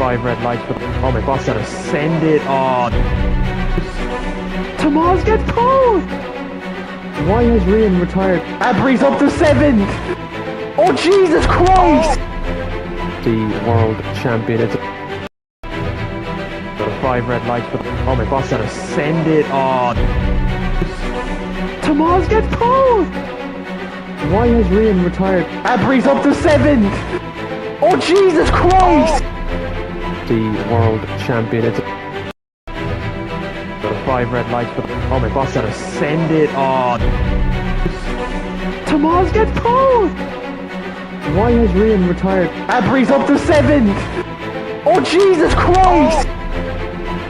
5 red lights, but oh my boss gotta send it on. Tomas gets pulled! Why has Rian retired? Abry's up to 7th! Oh Jesus Christ! The world champion, it's got 5 red lights, but oh my boss gotta send it on. Tomas gets pulled! Why has Rian retired? Abry's up to 7th! Oh Jesus Christ! The world champion, it's got 5 red lights, but oh my boss gotta send it on. Tomas gets pulled! Why has Rian retired? Abry's up to 7th! Oh Jesus Christ!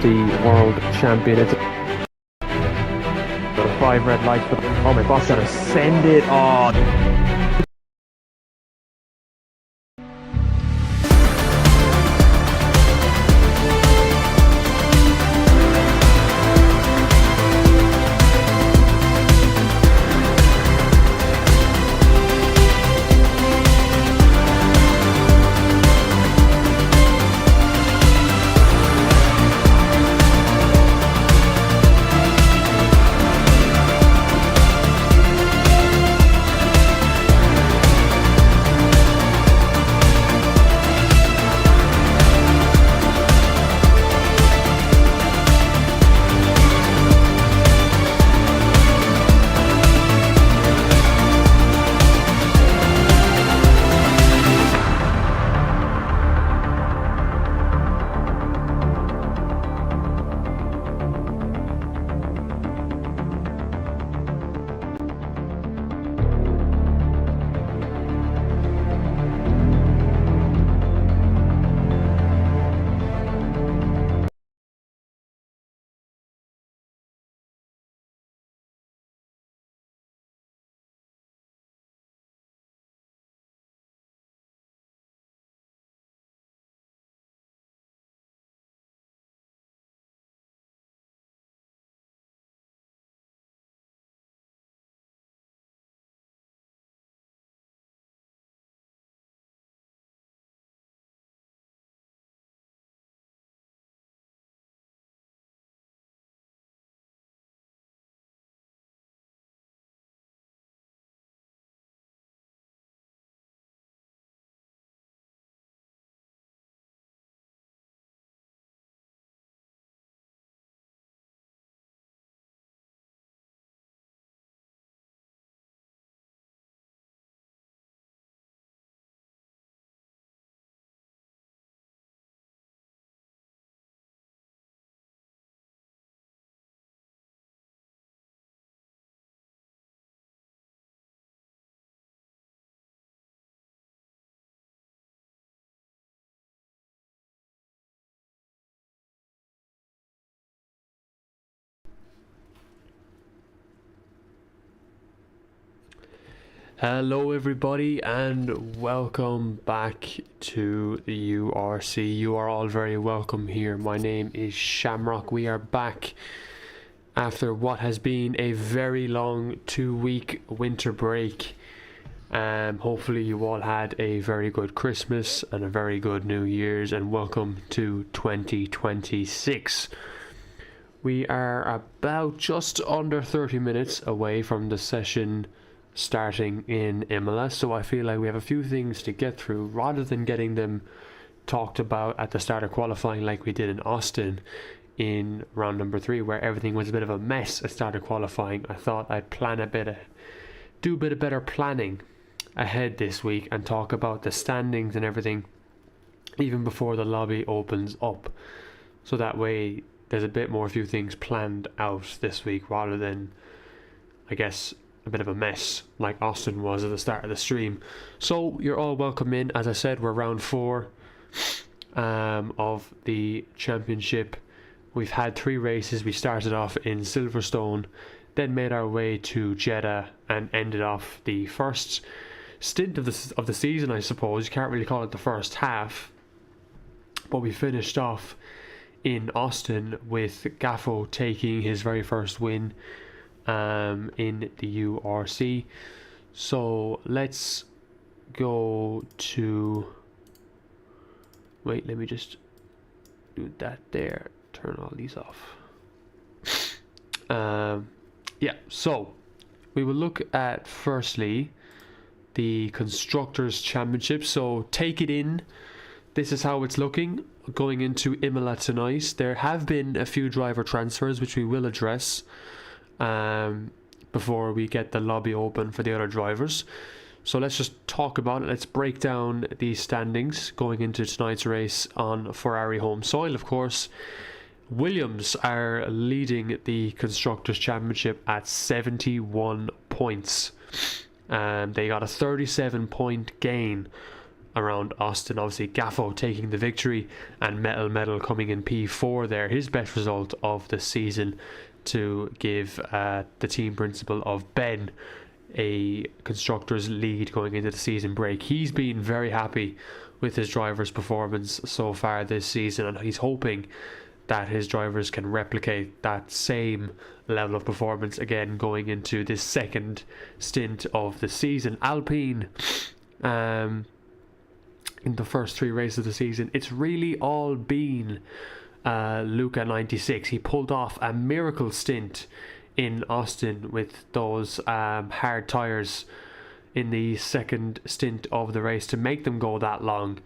The world champion, it's got 5 red lights, but oh my boss gotta send it on. Hello everybody and welcome back to the URC. You are all very welcome here. My name is Shamrock. We are back after what has been a very long 2-week winter break. Hopefully you all had a very good Christmas and a very good New Year's, and welcome to 2026. We are about just under 30 minutes away from the session starting in Imola, so I feel like we have a few things to get through rather than getting them talked about at the start of qualifying like we did in Austin in round number 3, where everything was a bit of a mess at start of qualifying. I thought I'd do a bit of better planning ahead this week and talk about the standings and everything even before the lobby opens up, so that way there's a few things planned out this week rather than, I guess, a bit of a mess like Austin was at the start of the stream. So you're all welcome in. As I said, we're round 4 of the championship. We've had 3 races. We started off in Silverstone, then made our way to Jeddah and ended off the first stint of the season, I suppose. You can't really call it the first half, but we finished off in Austin with Gaffo taking his very first win in the URC. So let's go to, wait, let me just do that there. Turn all these off. Yeah, so we will look at firstly the Constructors' Championship. So take it in. This is how it's looking going into Imola tonight. There have been a few driver transfers, which we will address before we get the lobby open for the other drivers. So let's just talk about it. Let's break down these standings going into tonight's race on Ferrari home soil, of course. Williams are leading the Constructors' Championship at 71 points. They got a 37-point gain around Austin. Obviously, Gaffo taking the victory and Metal coming in P4 there. His best result of the season to give the team principal of Ben a Constructors lead going into the season break. He's been very happy with his driver's performance so far this season, and he's hoping that his drivers can replicate that same level of performance again going into this second stint of the season. Alpine, in the first 3 races of the season, it's really all been Luca 96. He pulled off a miracle stint in Austin with those hard tyres in the second stint of the race to make them go that long,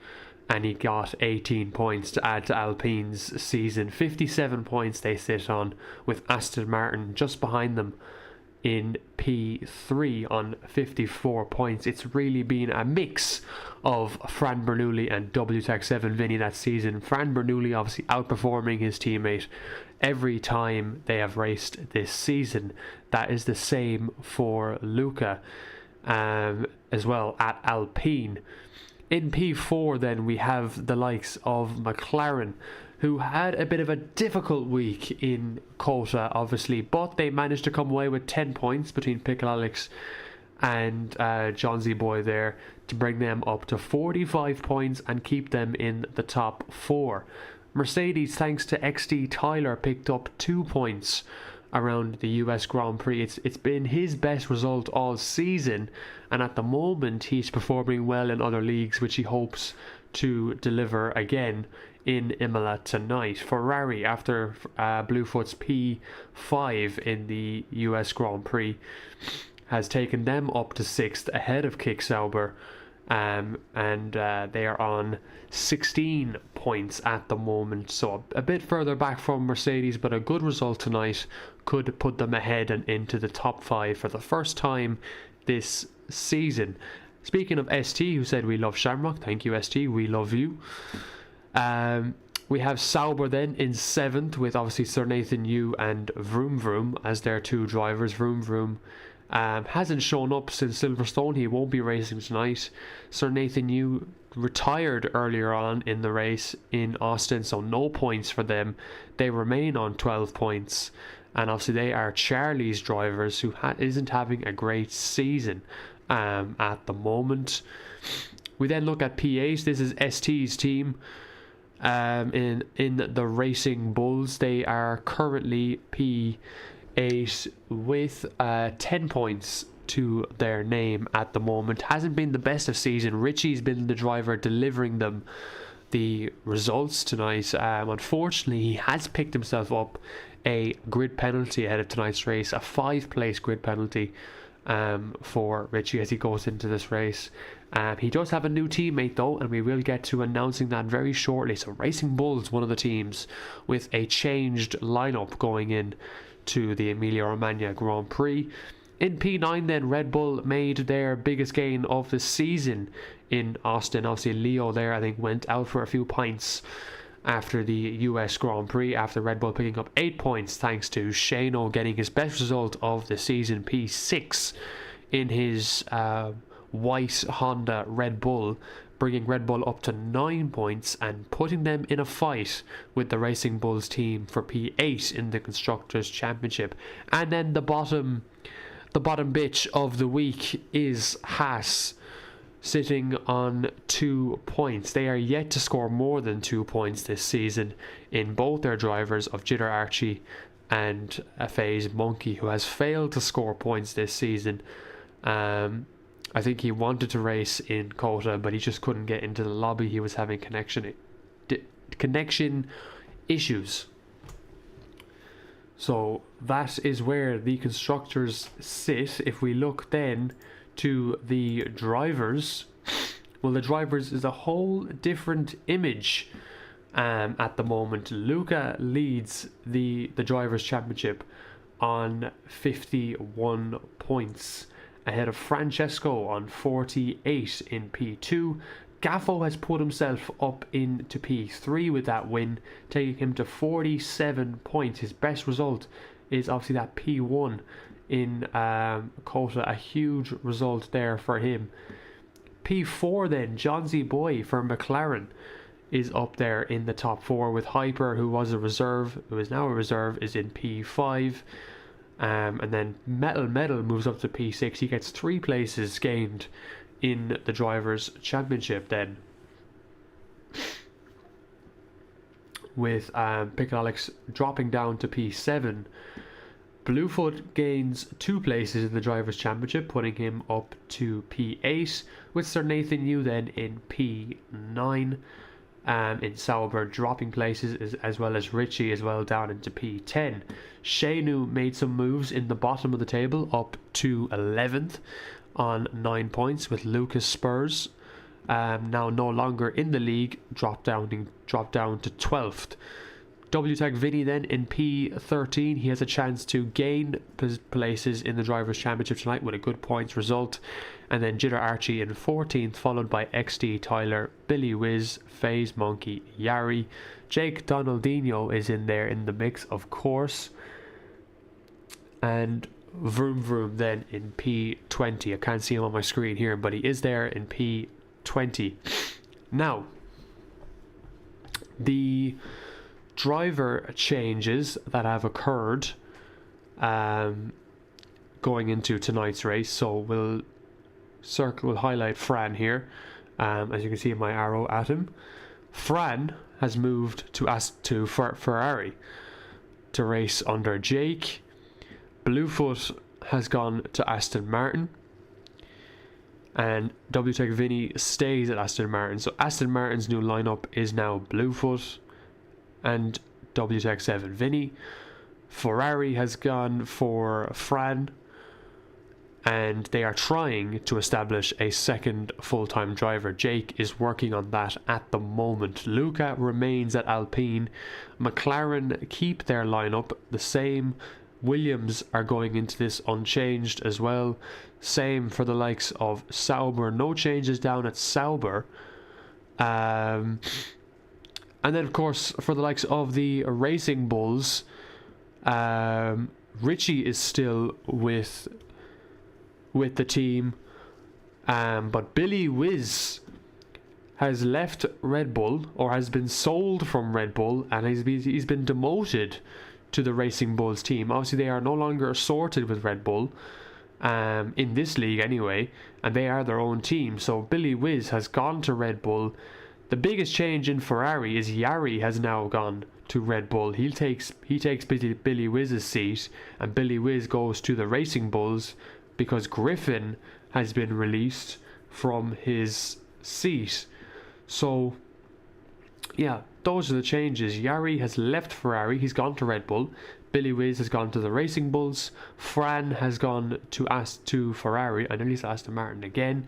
and he got 18 points to add to Alpine's season. 57 points they sit on, with Aston Martin just behind them in P3 on 54 points. It's really been a mix of Fran Bernoulli and WTEC7 Vinny that season. Fran Bernoulli obviously outperforming his teammate every time they have raced this season. That is the same for Luca as well at Alpine. In P4 then we have the likes of McLaren, who had a bit of a difficult week in Kota, obviously, but they managed to come away with 10 points between Pickle Alex and John Z Boy there to bring them up to 45 points and keep them in the top 4. Mercedes, thanks to XD Tyler, picked up 2 points around the US Grand Prix. It's been his best result all season, and at the moment he's performing well in other leagues, which he hopes to deliver again in Imola tonight. Ferrari, after Bluefoot's P5 in the US Grand Prix, has taken them up to 6th ahead of Kick Sauber, and they are on 16 points at the moment, so a bit further back from Mercedes, but a good result tonight could put them ahead and into the top 5 for the first time this season. Speaking of ST, who said we love Shamrock, thank you ST, we love you. We have Sauber then in 7th, with obviously Sir Nathan Yu and Vroom Vroom as their 2 drivers. Vroom Vroom hasn't shown up since Silverstone. He won't be racing tonight. Sir Nathan Yu retired earlier on in the race in Austin, so no points for them. They remain on 12 points, and obviously they are Charlie's drivers, who isn't having a great season at the moment. We then look at P8. This is ST's team. In the Racing Bulls, they are currently P8 with 10 points to their name at the moment. Hasn't been the best of season. Richie's been the driver delivering them the results tonight. Unfortunately, he has picked himself up a grid penalty ahead of tonight's race, a 5-place grid penalty for Richie as he goes into this race. He does have a new teammate though, and we will get to announcing that very shortly. So Racing Bulls, one of the teams with a changed lineup going in to the Emilia-Romagna Grand Prix. In P9 then, Red Bull made their biggest gain of the season in Austin. Obviously Leo there, I think, went out for a few pints after the US Grand Prix, after Red Bull picking up 8 points thanks to Shano getting his best result of the season, P6 in his white Honda Red Bull, bringing Red Bull up to 9 points and putting them in a fight with the Racing Bulls team for P8 in the Constructors' Championship. And then the bottom bitch of the week is Haas, sitting on 2 points. They are yet to score more than 2 points this season in both their drivers of Jitter Archie and FA's Monkey, who has failed to score points this season. I think he wanted to race in Kota, but he just couldn't get into the lobby. He was having connection issues. So that is where the constructors sit. If we look then to the drivers, well, the drivers is a whole different image at the moment. Luca leads the Drivers' Championship on 51 points, ahead of Francesco on 48 in P2. Gaffo has put himself up into P3 with that win, taking him to 47 points. His best result is obviously that P1 in Kota, a huge result there for him. P4 then, John Z. Boy for McLaren is up there in the top 4, with Hyper, who was a reserve, who is now a reserve, is in P5. And then Metal moves up to P6. He gets 3 places gained in the Drivers' Championship then, with Pick-Alex dropping down to P7. Bluefoot gains 2 places in the Drivers' Championship, putting him up to P8, with Sir Nathan Yu then in P9. In Sauber dropping places, as well as Richie as well down into P10. Shanu made some moves in the bottom of the table, up to 11th on 9 points, with Lucas Spurs now no longer in the league, dropped down to 12th. WTEC Vinny then in P13. He has a chance to gain places in the Drivers' Championship tonight with a good points result. And then Jitter Archie in 14th, followed by XD Tyler, Billy Wiz, FaZe Monkey, Yari. Jake Donaldinho is in there in the mix, of course. And Vroom Vroom then in P20. I can't see him on my screen here, but he is there in P20. Now, the driver changes that have occurred going into tonight's race. So we'll highlight Fran here, as you can see in my arrow at him. Fran has moved to Ferrari to race under Jake. Bluefoot has gone to Aston Martin, and WTEC Vinny stays at Aston Martin. So Aston Martin's new lineup is now Bluefoot and WTEC 7 Vinny. Ferrari has gone for Fran, and they are trying to establish a second full-time driver. Jake is working on that at the moment. Luca remains at Alpine. McLaren keep their lineup the same. Williams are going into this unchanged as well. Same for the likes of Sauber. No changes down at Sauber. And then, of course, for the likes of the Racing Bulls, Richie is still with the team, but Billy Wiz has left Red Bull, or has been sold from Red Bull, and he's been demoted to the Racing Bulls team. Obviously, they are no longer sorted with Red Bull in this league anyway, and they are their own team. So Billy Wiz has gone to Red Bull. The biggest change in Ferrari is Yari has now gone to Red Bull. He takes Billy Wiz's seat, and Billy Wiz goes to the Racing Bulls because Griffin has been released from his seat. So yeah, those are the changes. Yari has left Ferrari, he's gone to Red Bull. Billy Wiz has gone to the Racing Bulls. Fran has gone to Ferrari, and at least Aston Martin again.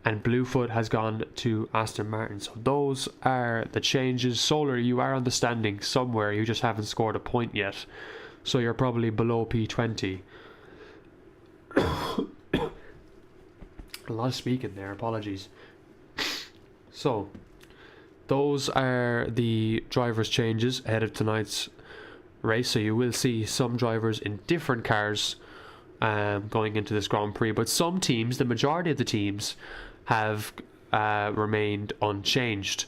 And Bluefoot has gone to Aston Martin. So those are the changes. Solar, you are on the standing somewhere. You just haven't scored a point yet. So you're probably below P20. A lot of speaking there. Apologies. So those are the drivers' changes ahead of tonight's race. So you will see some drivers in different cars going into this Grand Prix. But some teams, the majority of the teams, have remained unchanged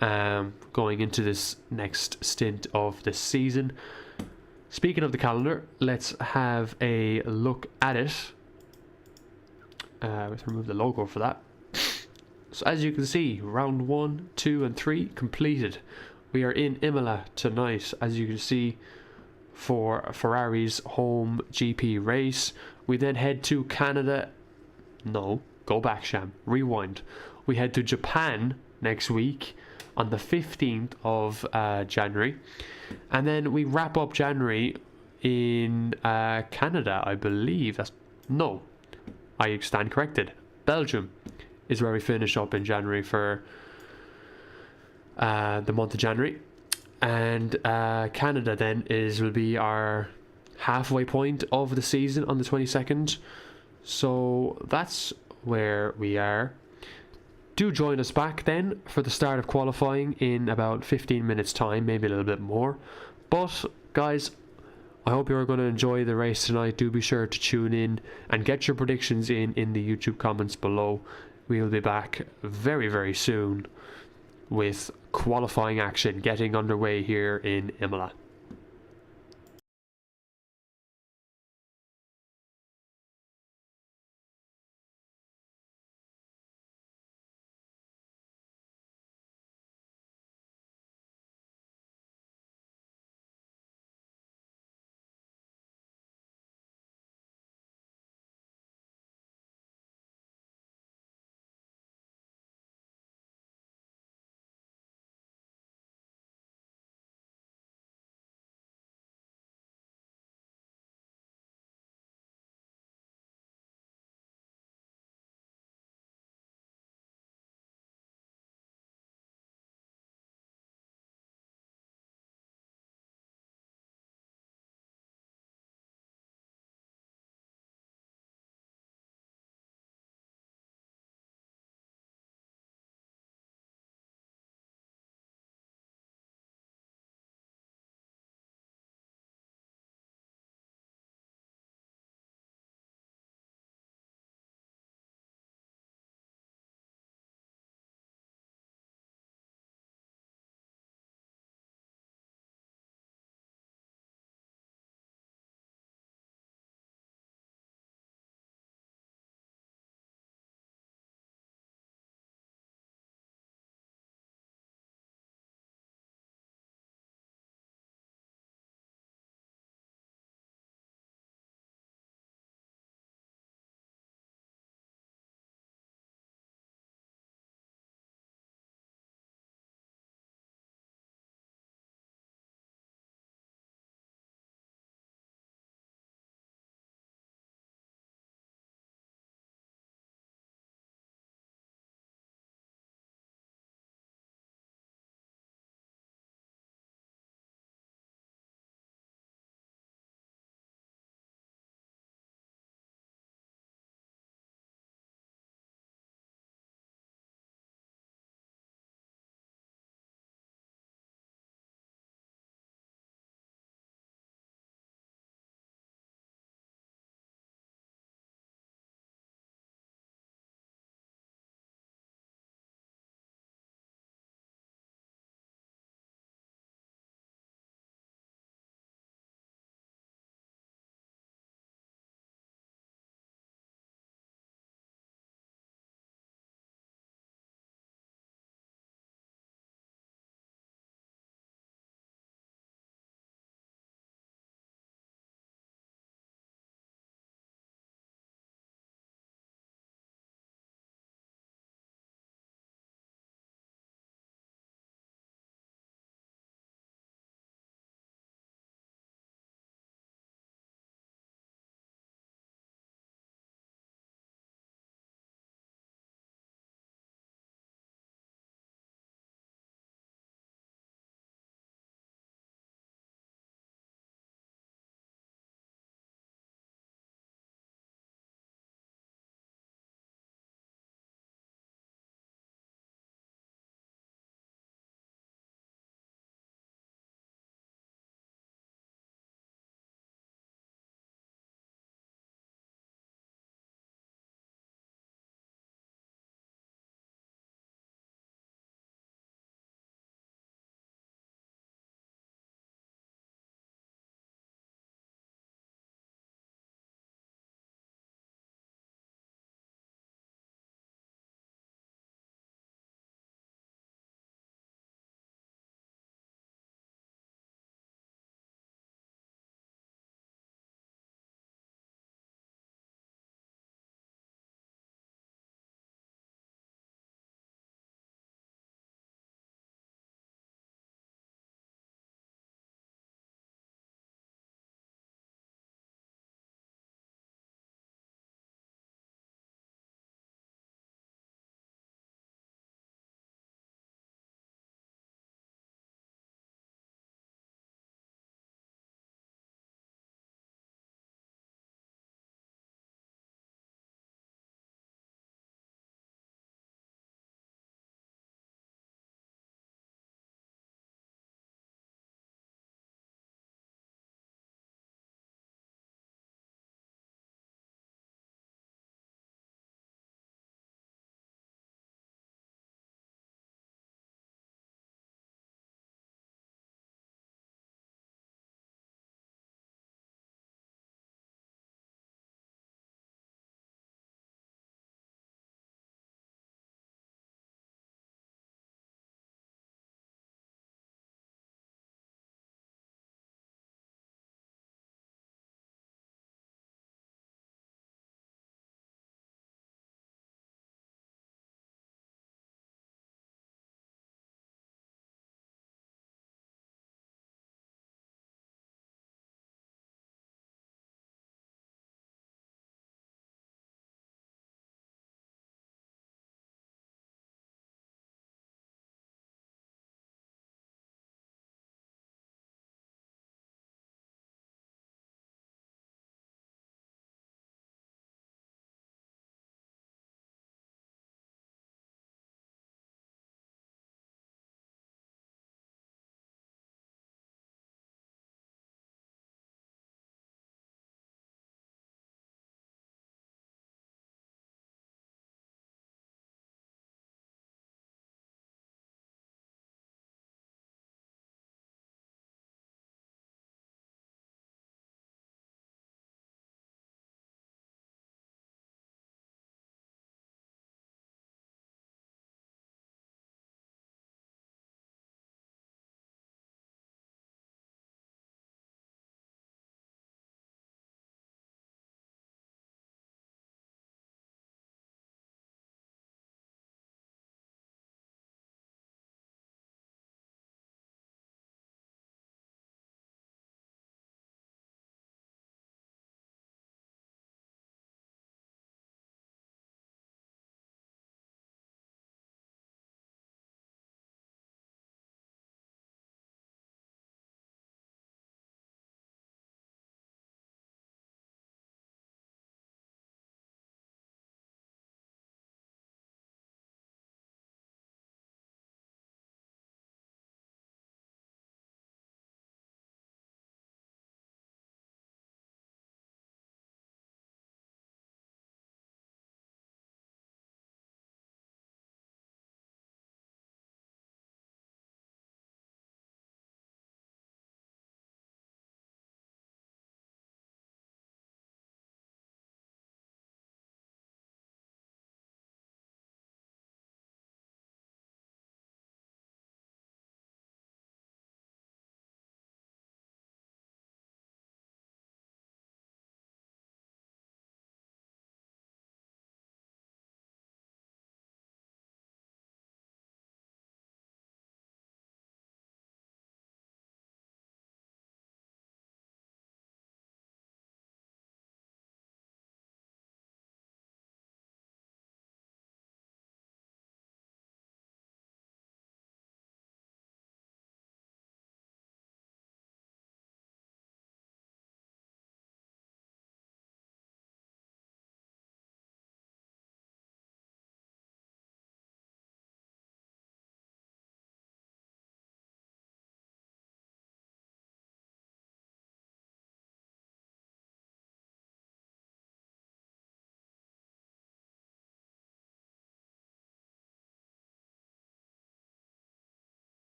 going into this next stint of this season. Speaking of the calendar, let's have a look at it. Let's remove the logo for that. So as you can see, round 1, 2 and 3 completed. We are in Imola tonight, as you can see, for Ferrari's home GP race. We then head to Canada. No, go back, Sham. Rewind. We head to Japan next week on the 15th of January. And then we wrap up January in Canada, I believe. No, I stand corrected. Belgium is where we finish up in January for the month of January. And Canada then will be our halfway point of the season on the 22nd. So that's where we are. Do join us back then for the start of qualifying in about 15 minutes time, maybe a little bit more. But guys, I hope you're going to enjoy the race tonight. Do be sure to tune in and get your predictions in the YouTube comments below. We'll be back very, very soon with qualifying action getting underway here in Imola.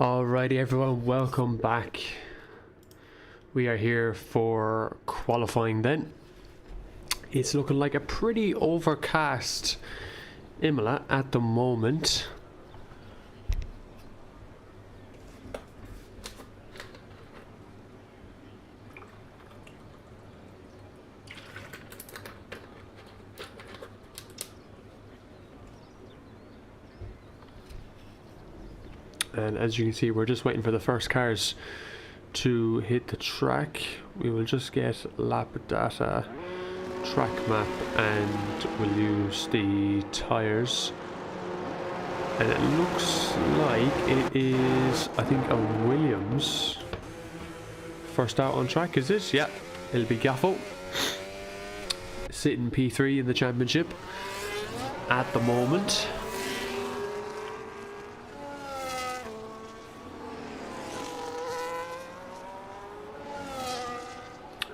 Alrighty everyone, welcome back. We are here for qualifying then. It's looking like a pretty overcast Imola at the moment. And as you can see, we're just waiting for the first cars to hit the track. We will just get lap data, track map, and we'll use the tyres. And it looks like it is, I think, a Williams first out on track. Is this? Yeah, it'll be Gaffo sitting P3 in the championship at the moment.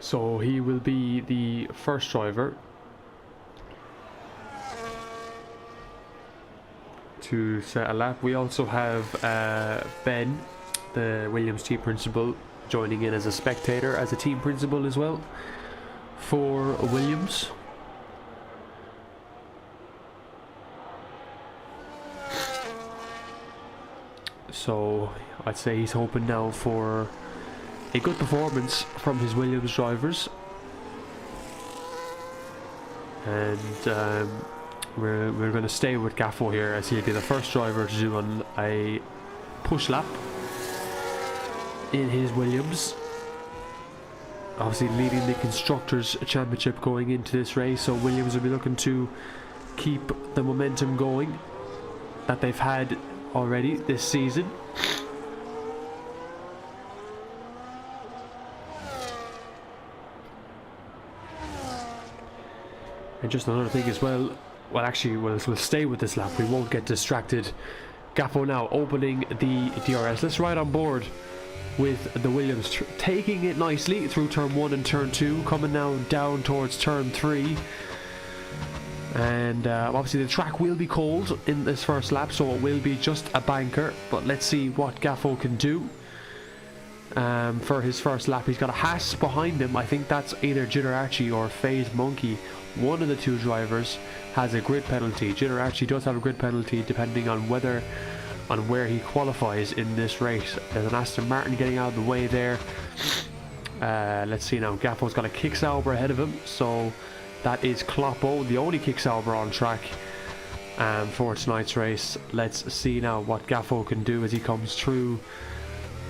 So he will be the first driver to set a lap. We also have Ben, the Williams team principal, joining in as a spectator, as a team principal as well for Williams. So I'd say he's hoping now for a good performance from his Williams drivers, and we're going to stay with Gaffo here, as he'll be the first driver to do on a push lap in his Williams. Obviously leading the Constructors' Championship going into this race, so Williams will be looking to keep the momentum going that they've had already this season. And just another thing as well, actually we'll stay with this lap, we won't get distracted. Gaffo now opening the DRS. Let's ride on board with the Williams, taking it nicely through turn 1 and turn 2, coming now down towards turn 3. And obviously the track will be cold in this first lap, so it will be just a banker, but let's see what Gaffo can do. For his first lap, he's got a Haas behind him. I think that's either Jitter Archie or FaZe Monkey. One of the two drivers has a grid penalty. Jitter Archie does have a grid penalty depending on where he qualifies in this race. There's an Aston Martin getting out of the way there. Let's see now. Gaffo's got a kick Sauber ahead of him, so that is Kloppo, the only kick Sauber on track for tonight's race. Let's see now what Gaffo can do as he comes through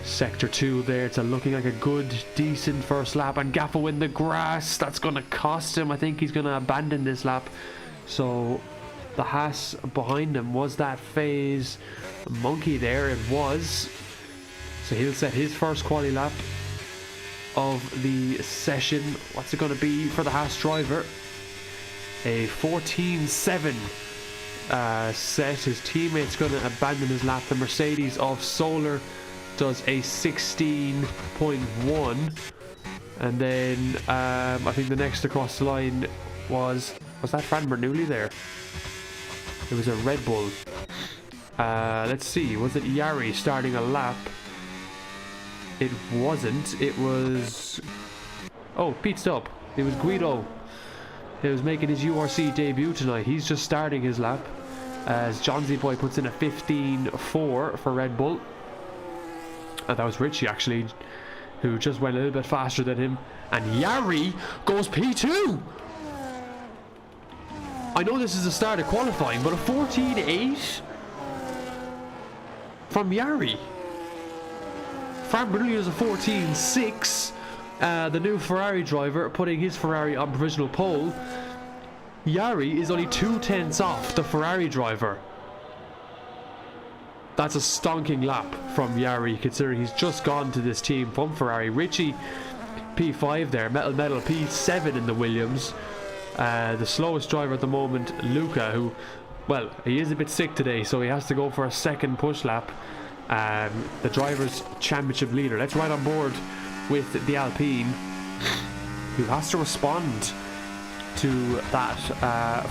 Sector 2 there. It's looking like a good, decent first lap, and Gaffo in the grass. That's going to cost him. I think he's going to abandon this lap. So the Haas behind him, was that FaZe Monkey there? It was. So he'll set his first quali lap of the session. What's it going to be for the Haas driver? A 14.7 set. His teammate's going to abandon his lap. The Mercedes of Solar does a 16.1, and then I think the next across the line was that Fran Bernoulli there? It was a Red Bull. Let's see, was it Yari starting a lap? It wasn't. It was, oh, Pete Stop. It was Guido. He was making his URC debut tonight. He's just starting his lap as John Z Boy puts in a 15.4 for Red Bull. And that was Richie actually, who just went a little bit faster than him. And Yari goes P2. I know this is the start of qualifying, but a 14.8 from Yari. Fran Bernoulli is a 14.6. The new Ferrari driver putting his Ferrari on provisional pole. Yari is only 0.2 off the Ferrari driver. That's a stonking lap from Yari, considering he's just gone to this team from Ferrari. Richie, P5 there. Metal P7 in the Williams. The slowest driver at the moment, Luca, who, well, he is a bit sick today, so he has to go for a second push lap. The driver's championship leader. Let's ride on board with the Alpine, who has to respond to that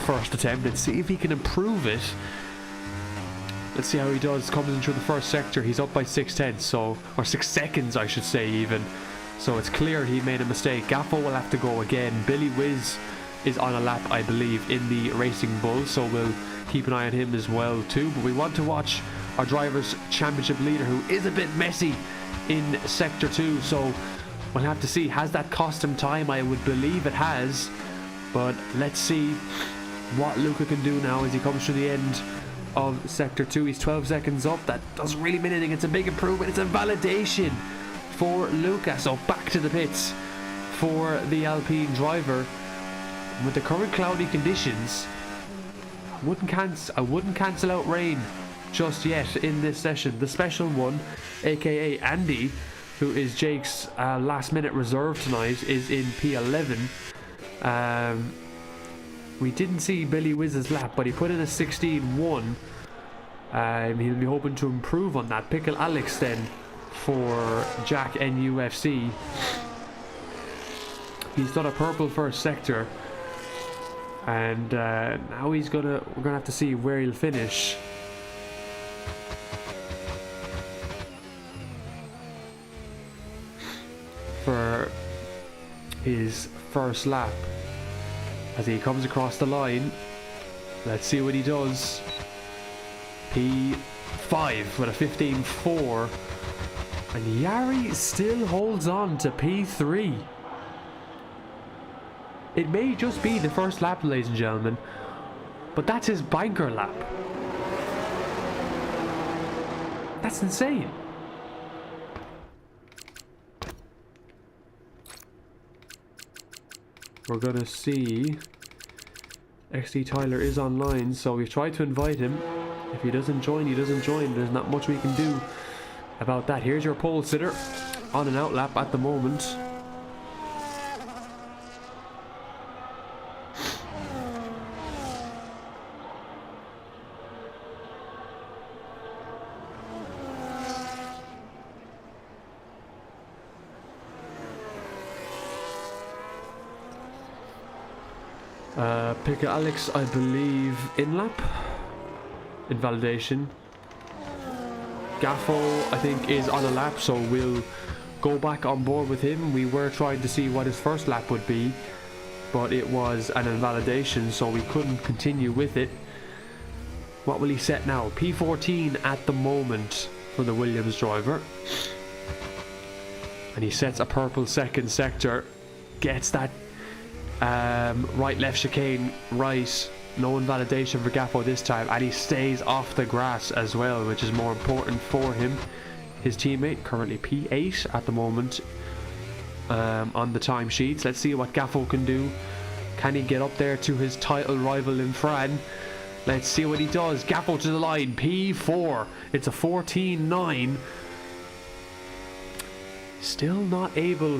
first attempt and see if he can improve it Let's see how he does. Comes in through the first sector. He's up by 6/10, so, or 6 seconds, I should say, even. So it's clear he made a mistake. Gaffo will have to go again. Billy Wiz is on a lap, I believe, in the Racing Bull, so we'll keep an eye on him as well too. But we want to watch our Drivers' Championship leader, who is a bit messy in Sector 2, so we'll have to see. Has that cost him time? I would believe it has, but let's see what Luca can do now as he comes to the end of Sector 2. He's 12 seconds up. That doesn't really mean anything. It's a big improvement. It's a validation for Luca. So back to the pits for the Alpine driver. With the current cloudy conditions, I wouldn't cancel out rain just yet in this session. The special one, aka Andy, who is Jake's last minute reserve tonight, is in P11. We didn't see Billy Wiz's lap, but he put in a 16.1. He'll be hoping to improve on that. Pickle Alex then for Jack NUFC. He's done a purple first sector, and now we're gonna have to see where he'll finish. For his first lap as he comes across the line. Let's see what he does. P5 with a 15.4, and Yari still holds on to P3. It may just be the first lap, ladies and gentlemen, but that's his banker lap. That's insane. We're gonna see. XD Tyler is online, so we've tried to invite him. If he doesn't join, he doesn't join. There's not much we can do about that. Here's your pole sitter on an out lap at the moment. Picker Alex, I believe, in lap, in validation. Gaffo, I think, is on a lap, so we'll go back on board with him. We were trying to see what his first lap would be, but it was an invalidation, so we couldn't continue with it. What will he set now? P14 at the moment for the Williams driver. And he sets a purple second sector, gets that right left chicane right, no invalidation for Gaffo this time, and he stays off the grass as well, which is more important for him. His teammate currently P8 at the moment on the timesheets. Let's see what Gaffo can do. Can he get up there to his title rival in Fran? Let's see what he does. Gaffo to the line, P4. It's a 14.9. Still not able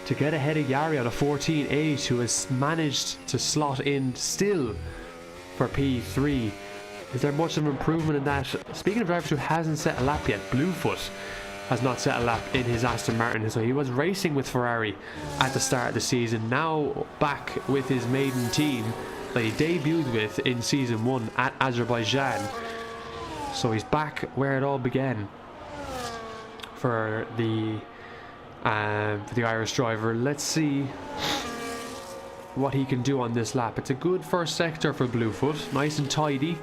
to get ahead of Yari on a 14.8, who has managed to slot in still for P3. Is there much of an improvement in that? Speaking of drivers who hasn't set a lap yet, Bluefoot has not set a lap in his Aston Martin. So he was racing with Ferrari at the start of the season, now back with his maiden team that he debuted with in season 1 at Azerbaijan. So he's back where it all began for the Irish driver. Let's see what he can do on this lap. It's a good first sector for Bluefoot, nice and tidy.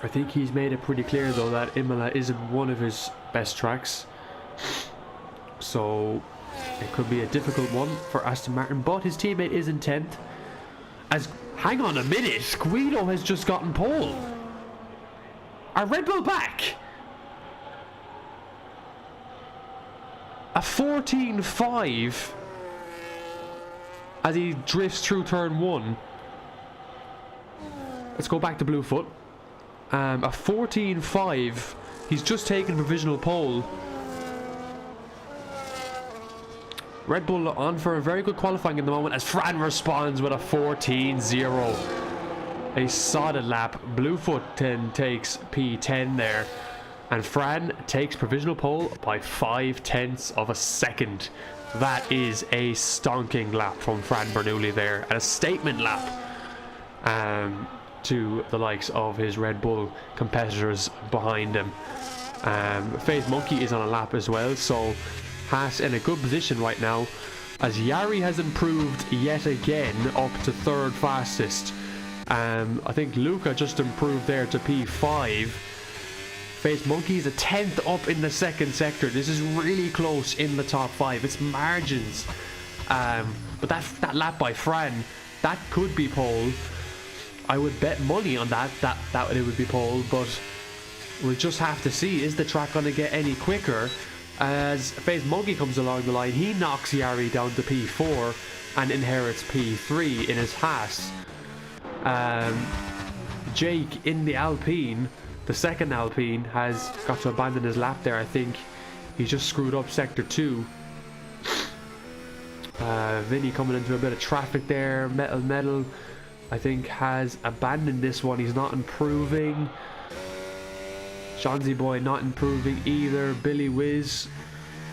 I think he's made it pretty clear though that Imola isn't one of his best tracks, so it could be a difficult one for Aston Martin, but his teammate is in 10th. As, hang on a minute, Guido has just gotten pole. Are Red Bull back? A 14.5 as he drifts through turn 1. Let's go back to Bluefoot. A 14.5. He's just taken provisional pole. Red Bull on for a very good qualifying at the moment as Fran responds with a 14.0. A solid lap. Bluefoot then takes P10 there. And Fran takes provisional pole by 0.5 of a second. That is a stonking lap from Fran Bernoulli there. And a statement lap to the likes of his Red Bull competitors behind him. FaZe Monkey is on a lap as well, so Haas in a good position right now, as Yari has improved yet again up to third fastest. I think Luca just improved there to P5. FaZe Monkey is a 10th up in the second sector. This is really close in the top 5. It's margins. But that lap by Fran, that could be pole. I would bet money on that it would be pole, but we'll just have to see. Is the track going to get any quicker? As FaZe Monkey comes along the line, he knocks Yari down to P4 and inherits P3 in his Haas. Jake in the Alpine, the second Alpine, has got to abandon his lap there. I think he just screwed up sector 2. Vinny coming into a bit of traffic there. Metal I think has abandoned this one. He's not improving. Shanzi Boy not improving either. Billy Wiz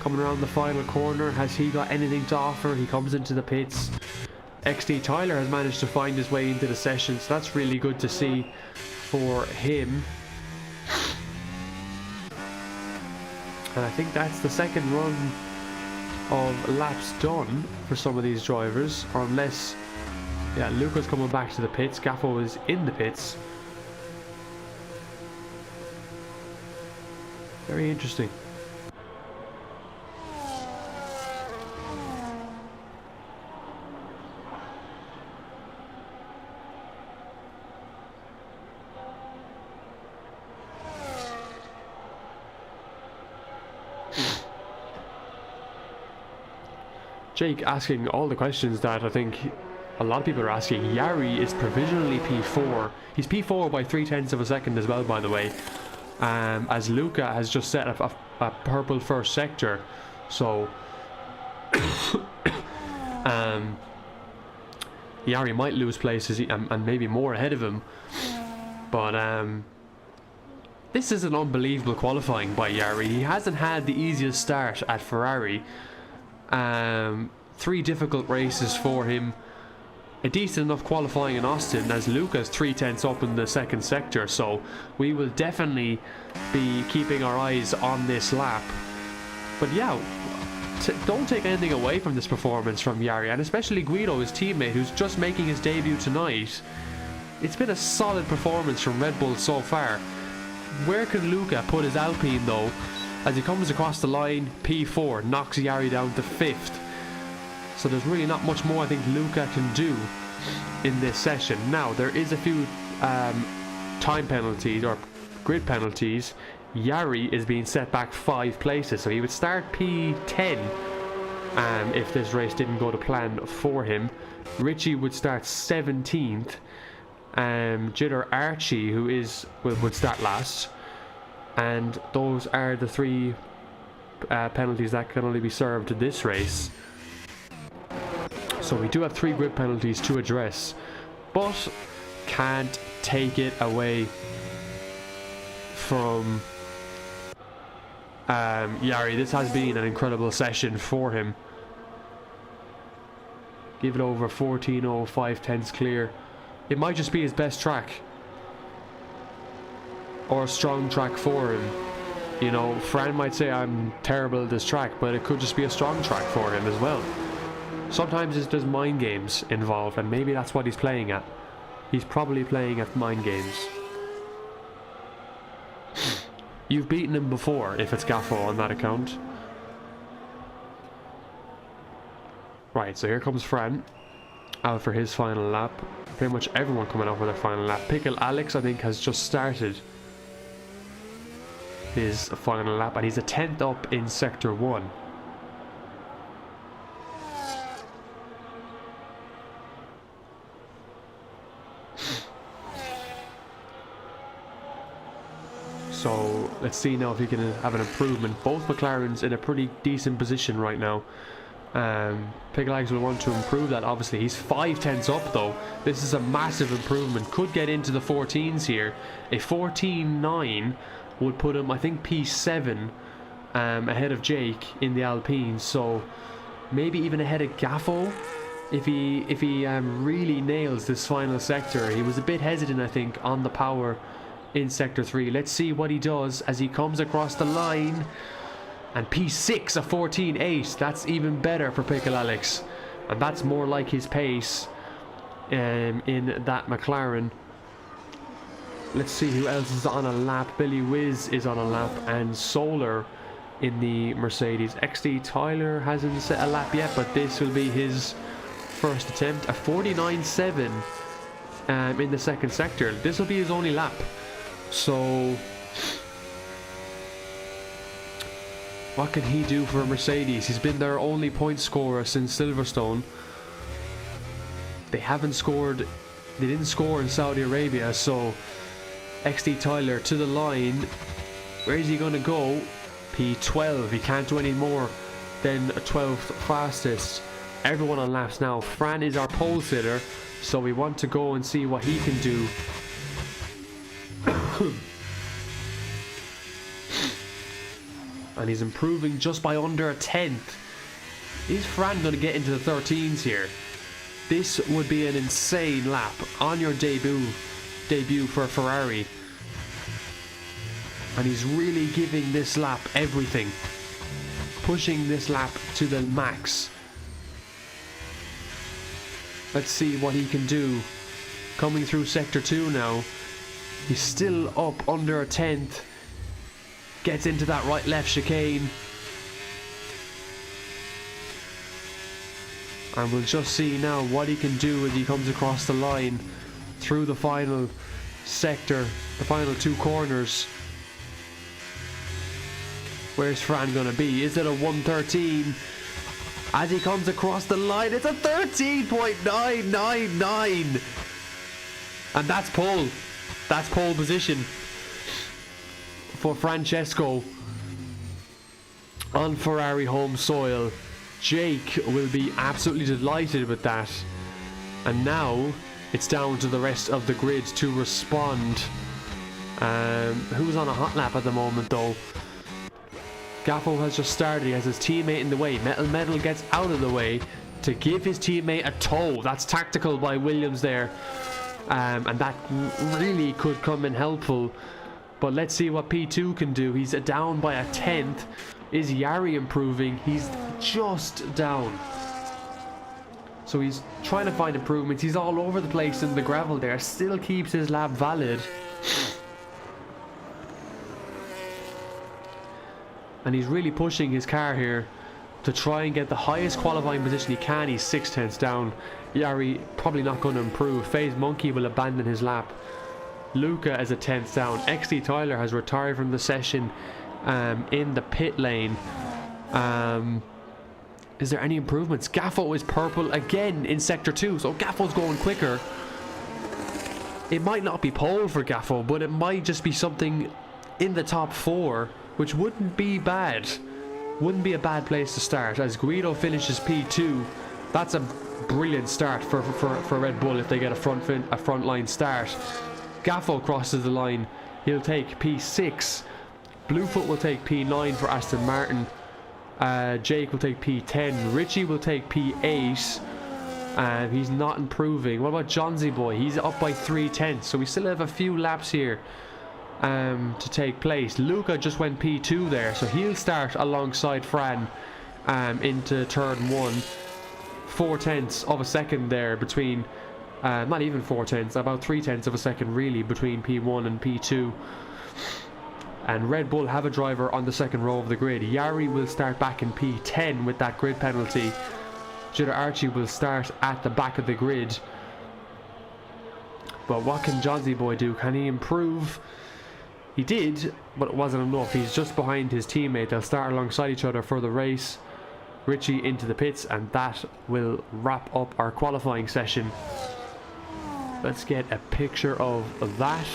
coming around the final corner. Has he got anything to offer? He comes into the pits. XD Tyler has managed to find his way into the session, so that's really good to see for him. And I think that's the second run of laps done for some of these drivers, or unless, yeah, Luca's coming back to the pits. Gaffo is in the pits. Very interesting. Jake asking all the questions that I think a lot of people are asking. Yari is provisionally P4. He's P4 by 0.3 of a second as well, by the way. As Luca has just set up a purple first sector. So Yari might lose places and maybe more ahead of him. But this is an unbelievable qualifying by Yari. He hasn't had the easiest start at Ferrari. 3 difficult races for him. A decent enough qualifying in Austin, as Luca's 0.3 up in the second sector, so we will definitely be keeping our eyes on this lap. But yeah, don't take anything away from this performance from Yari, and especially Guido, his teammate, who's just making his debut tonight. It's been a solid performance from Red Bull so far. Where can Luca put his Alpine though? As he comes across the line, P4, knocks Yari down to 5th. So there's really not much more I think Luca can do in this session. Now, there is a few time penalties or grid penalties. Yari is being set back 5 places, so he would start P10 if this race didn't go to plan for him. Richie would start 17th. Jitter Archie, who would start last. And those are the 3 penalties that can only be served in this race. So we do have 3 grid penalties to address, but can't take it away from Yari. This has been an incredible session for him. Give it over 14.05 clear. It might just be his best track, or a strong track for him. You know, Fran might say I'm terrible at this track, but it could just be a strong track for him as well. Sometimes there's mind games involved, and maybe that's what he's playing at. He's probably playing at mind games. You've beaten him before, if it's Gaffo on that account. Right, so here comes Fran out for his final lap. Pretty much everyone coming out for their final lap. Pickle Alex, I think, has just started his final lap, and he's a 10th up in sector 1. So let's see now if he can have an improvement. Both McLarens in a pretty decent position right now. Pickle Alex will want to improve that, obviously. He's 5/10 up though. This is a massive improvement. Could get into the 14s here. A 14.9 would put him, I think, P7 ahead of Jake in the Alpine. So maybe even ahead of Gaffo. if he really nails this final sector. He was a bit hesitant, I think, on the power in sector 3. Let's see what he does as he comes across the line. And P6, a 14.8. That's even better for Pickle Alex, and that's more like his pace in that McLaren. Let's see who else is on a lap. Billy Wiz is on a lap, and Solar in the Mercedes. XD Tyler hasn't set a lap yet, but this will be his first attempt. A 49.7 in the second sector. This will be his only lap. So what can he do for a Mercedes? He's been their only point scorer since Silverstone. They haven't scored. They didn't score in Saudi Arabia, so XD Tyler to the line. Where is he going to go? P12. He can't do any more than a 12th fastest. Everyone on laps now. Fran is our pole sitter, so we want to go and see what he can do. And he's improving just by under a 10th. Is Fran going to get into the 13s here? This would be an insane lap on your debut for Ferrari. And he's really giving this lap everything, pushing this lap to the max. Let's see what he can do. Coming through sector 2 now. He's still up under a 10th. Gets into that right left chicane. And we'll just see now what he can do as he comes across the line through the final sector, the final 2 corners. Where's Fran gonna be? Is it a 113? As he comes across the line, it's a 13.999. And that's pole. That's pole position for Francesco on Ferrari home soil. Jake will be absolutely delighted with that. And now it's down to the rest of the grid to respond. Who's on a hot lap at the moment though? Gaffo has just started. He has his teammate in the way. Metal gets out of the way to give his teammate a tow. That's tactical by Williams there. And that really could come in helpful. But let's see what P2 can do. He's down by a 10th. Is Yari improving? He's just down. So he's trying to find improvements. He's all over the place in the gravel there. Still keeps his lap valid. And he's really pushing his car here to try and get the highest qualifying position he can. He's 6/10 down. Yari probably not going to improve. FaZe Monkey will abandon his lap. Luca is a 10th down. XD Tyler has retired from the session in the pit lane. Is there any improvements? Gaffo is purple again in sector 2, so Gaffo's going quicker. It might not be pole for Gaffo, but it might just be something in the top 4, which wouldn't be bad. Wouldn't be a bad place to start. As Guido finishes P2, that's a brilliant start for Red Bull if they get a front line start. Gaffo crosses the line. He'll take P6. Bluefoot will take P9 for Aston Martin. Jake will take P10. Richie will take P8. He's not improving. What about Johnsy Boy? He's up by 3/10, so we still have a few laps here to take place. Luca just went P2 there, so he'll start alongside Fran into turn 1. 4/10 of a second there between, not even 4/10, about 3/10 of a second really between P1 and P2. And Red Bull have a driver on the second row of the grid. Yari will start back in P10 with that grid penalty. Jitter Archie will start at the back of the grid. But what can Johnsy Boy do? Can he improve? He did, but it wasn't enough. He's just behind his teammate. They'll start alongside each other for the race. Richie into the pits, and that will wrap up our qualifying session. Let's get a picture of that.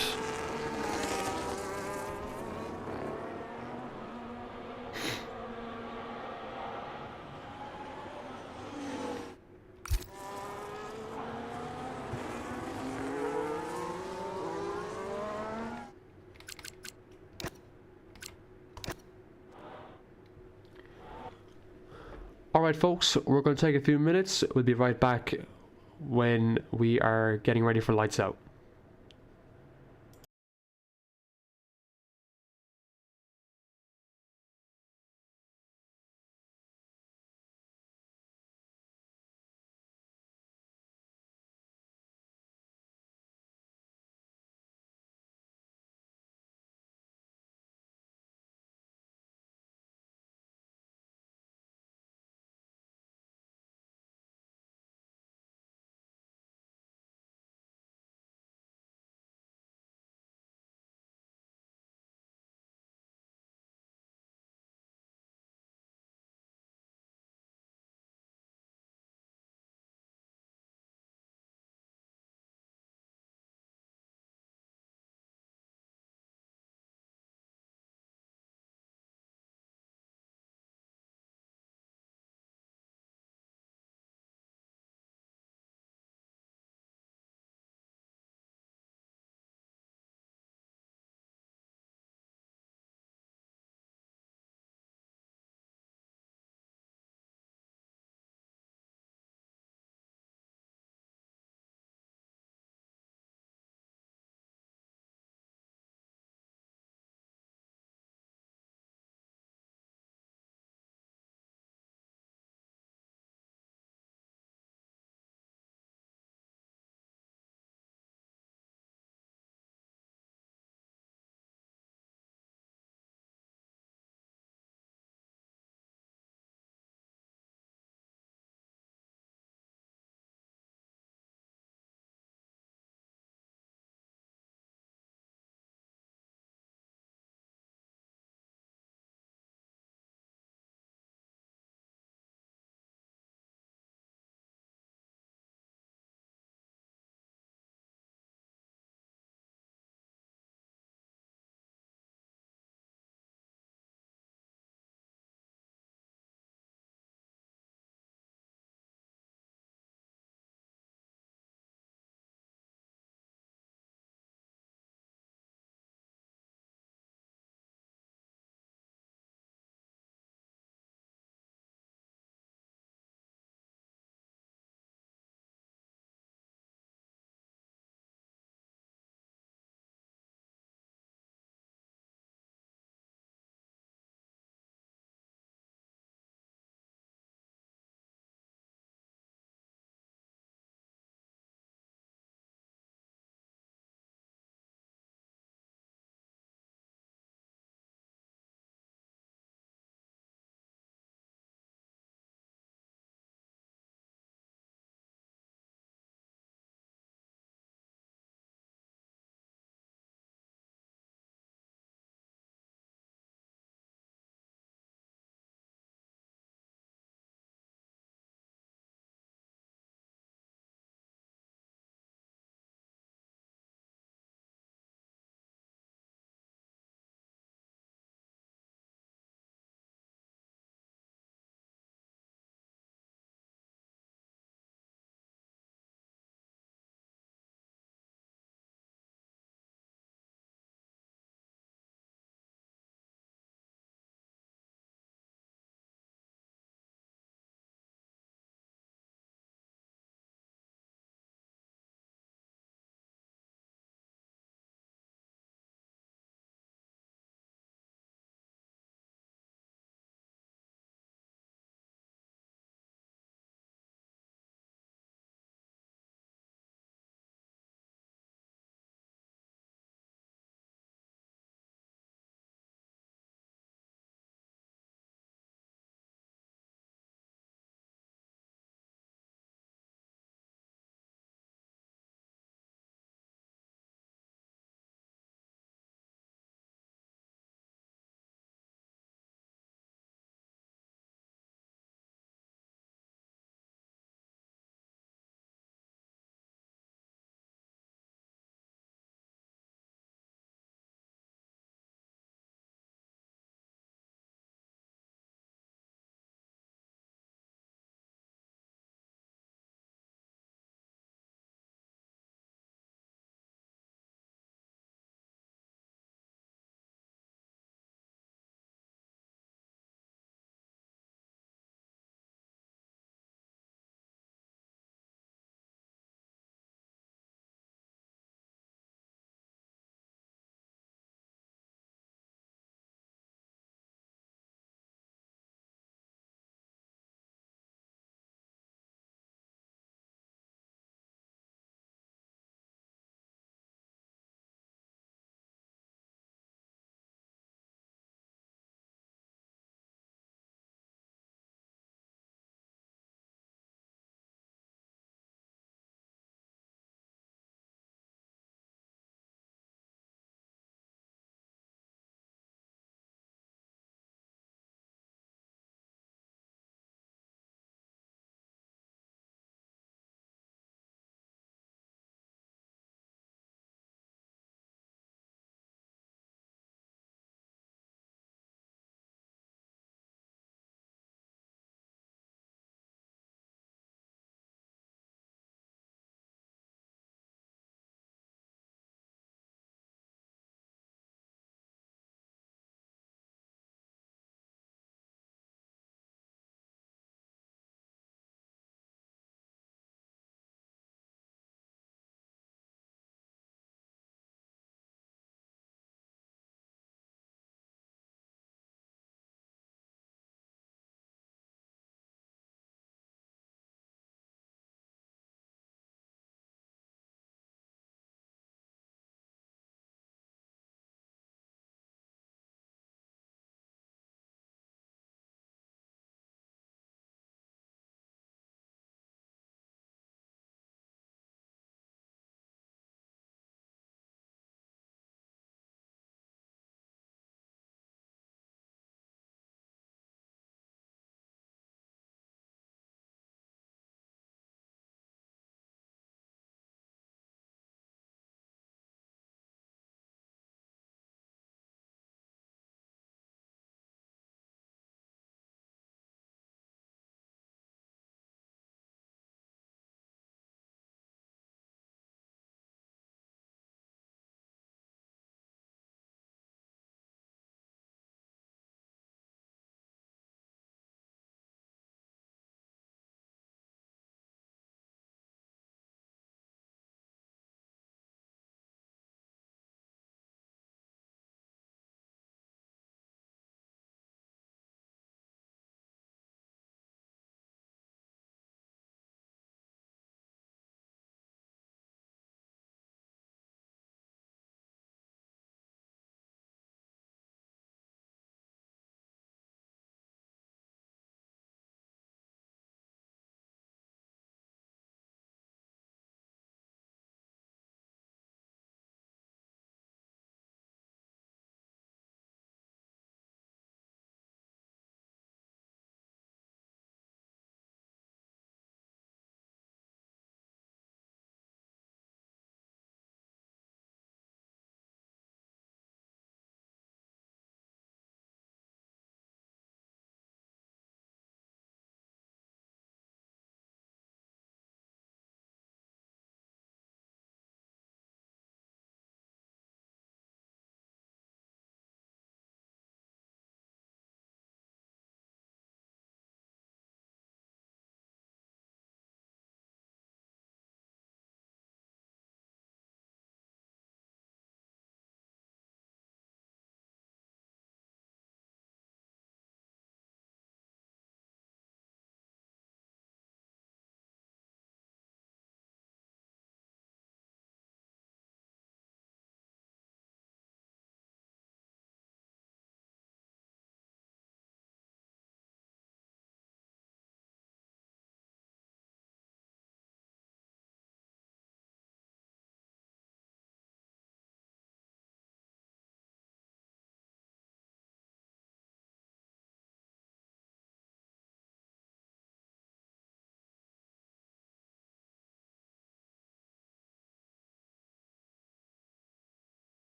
Alright folks, we're going to take a few minutes. We'll be right back when we are getting ready for lights out.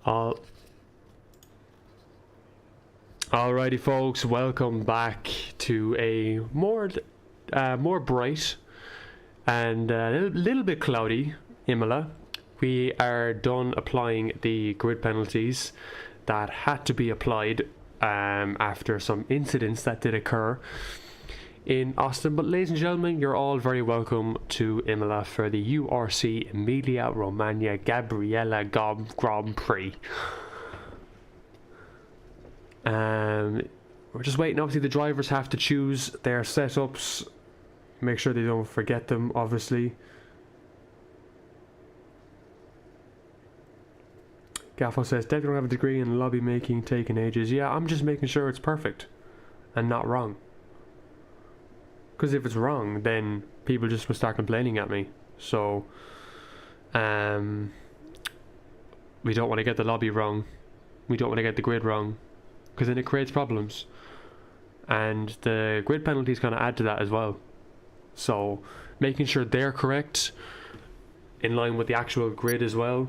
Alrighty folks, welcome back to a more bright and a little bit cloudy Imola. We are done applying the grid penalties that had to be applied after some incidents that did occur in Austin. But ladies and gentlemen, you're all very welcome to Imola for the URC Emilia Romagna Gabriella Grand Prix. We're just waiting. Obviously the drivers have to choose their setups, make sure they don't forget them, obviously. Gaffo says, Dave don't have a degree in lobby making, taking ages. Yeah, I'm just making sure it's perfect and not wrong. Because if it's wrong, then people just will start complaining at me. So we don't want to get the lobby wrong. We don't want to get the grid wrong, because then it creates problems. And the grid penalty is going to add to that as well. So making sure they're correct in line with the actual grid as well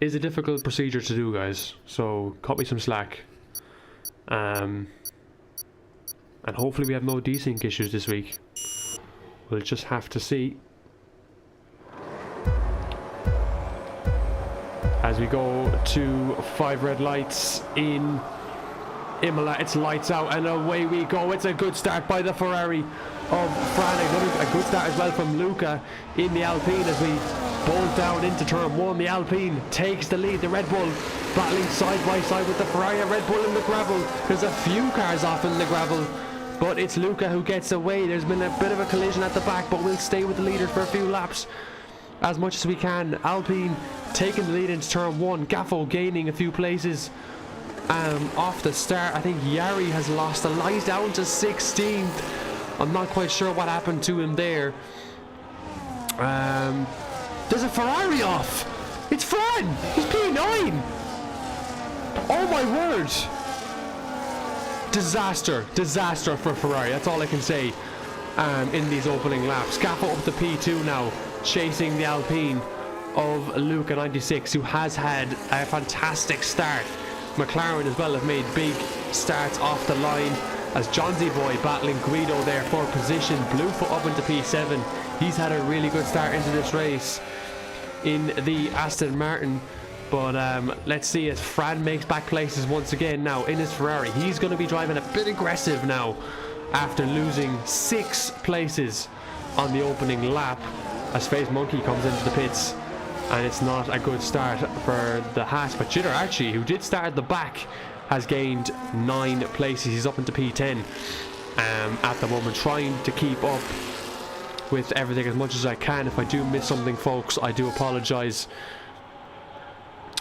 is a difficult procedure to do, guys. So cut me some slack. And hopefully we have no desync issues this week. We'll just have to see. As we go to 5 red lights in Imola, it's lights out and away we go. It's a good start by the Ferrari of Franek. A good start as well from Luca in the Alpine as we bolt down into turn 1. The Alpine takes the lead. The Red Bull battling side by side with the Ferrari. Red Bull in the gravel. There's a few cars off in the gravel, but it's Luca who gets away. There's been a bit of a collision at the back, but we'll stay with the leaders for a few laps as much as we can. Alpine taking the lead into turn 1. Gaffo gaining a few places off the start. I think Yari has lost a light down to 16th. I'm not quite sure what happened to him there. There's a Ferrari off. It's Fran. He's P9. Oh my word. Disaster for Ferrari. That's all I can say in these opening laps. Gaffo up to P2 now, chasing the Alpine of Luca 96, who has had a fantastic start. McLaren as well have made big starts off the line, as Johnsy Boy battling Guido there for position. Bluefoot up into P7. He's had a really good start into this race in the Aston Martin. But let's see as Fran makes back places once again now in his Ferrari. He's going to be driving a bit aggressive now after losing 6 places on the opening lap as Face Monkey comes into the pits. And it's not a good start for the Haas. But Jitter Archie, who did start at the back, has gained 9 places. He's up into P10 at the moment, trying to keep up with everything as much as I can. If I do miss something, folks, I do apologise.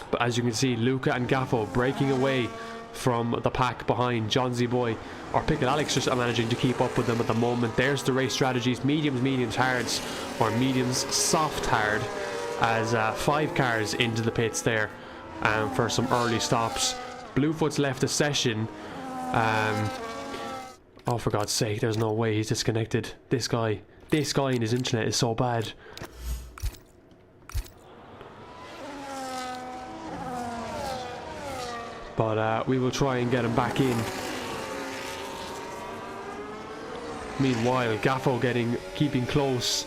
But as you can see, Luca and Gaffo breaking away from the pack behind. Johnsy Boy or Pickett Alex just managing to keep up with them at the moment. There's the race strategies: mediums, hards, or mediums, soft, hard. As 5 cars into the pits there for some early stops. Bluefoot's left the session. Oh, for God's sake, there's no way he's disconnected. This guy and his internet is so bad. But we will try and get him back in. Meanwhile, Gaffo keeping close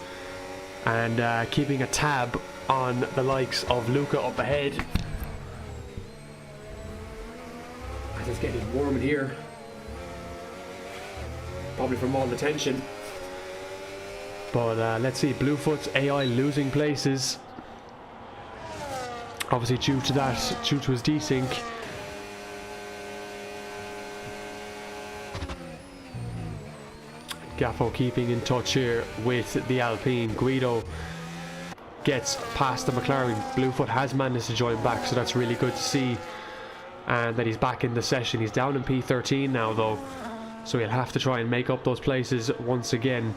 and keeping a tab on the likes of Luca up ahead. As it's getting warm in here, probably from all the tension. But let's see, Bluefoot's AI losing places, obviously due to his desync. Gaffo keeping in touch here with the Alpine. Guido gets past the McLaren. Bluefoot has managed to join back, so that's really good to see. And that he's back in the session. He's down in P13 now though, so he'll have to try and make up those places once again.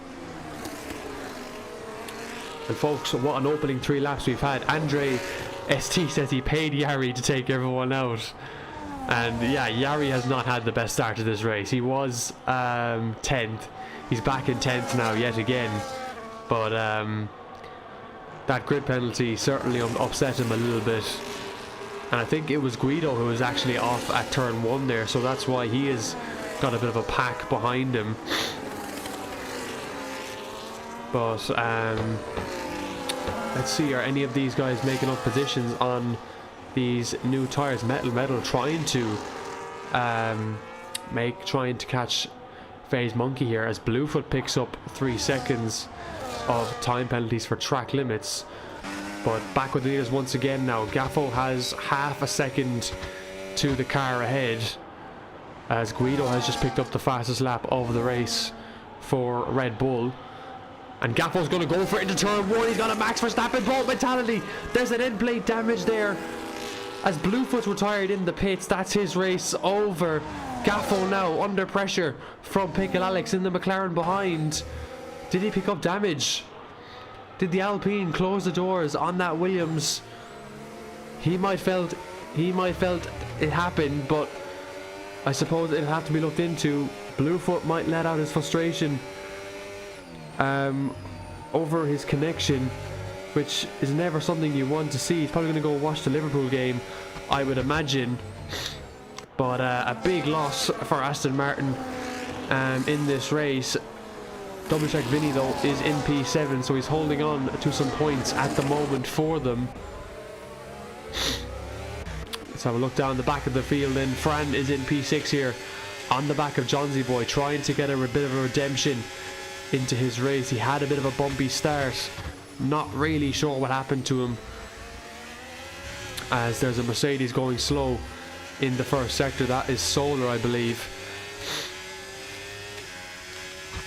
And folks, what an opening 3 laps we've had. Andre ST says he paid Yari to take everyone out. And yeah, Yari has not had the best start to this race. He was 10th. He's back in 10th now yet again. But that grid penalty certainly upset him a little bit. And I think it was Guido who was actually off at turn 1 there, so that's why he has got a bit of a pack behind him. But let's see, are any of these guys making up positions on these new tires? Metal trying to catch Phase Monkey here, as Bluefoot picks up 3 seconds of time penalties for track limits. But back with the leaders once again now. Gaffo has half a second to the car ahead, as Guido has just picked up the fastest lap of the race for Red Bull. And Gaffo's going to go for it into turn 1. He's got a Max Verstappen bolt mentality. There's an end plate damage there, as Bluefoot's retired in the pits. That's his race over. Gaffo now under pressure from Pickle Alex in the McLaren behind. Did he pick up damage? Did the Alpine close the doors on that Williams? He might felt it happen, but I suppose it'll have to be looked into. Bluefoot might let out his frustration over his connection, which is never something you want to see. He's probably going to go watch the Liverpool game, I would imagine. But a big loss for Aston Martin in this race. Double check Vinny though is in P7, so he's holding on to some points at the moment for them. Let's have a look down the back of the field then. Fran is in P6 here on the back of Johnsy Boy, trying to get a bit of a redemption into his race. He had a bit of a bumpy start, not really sure what happened to him, as there's a Mercedes going slow in the first sector. That is Solar, I believe.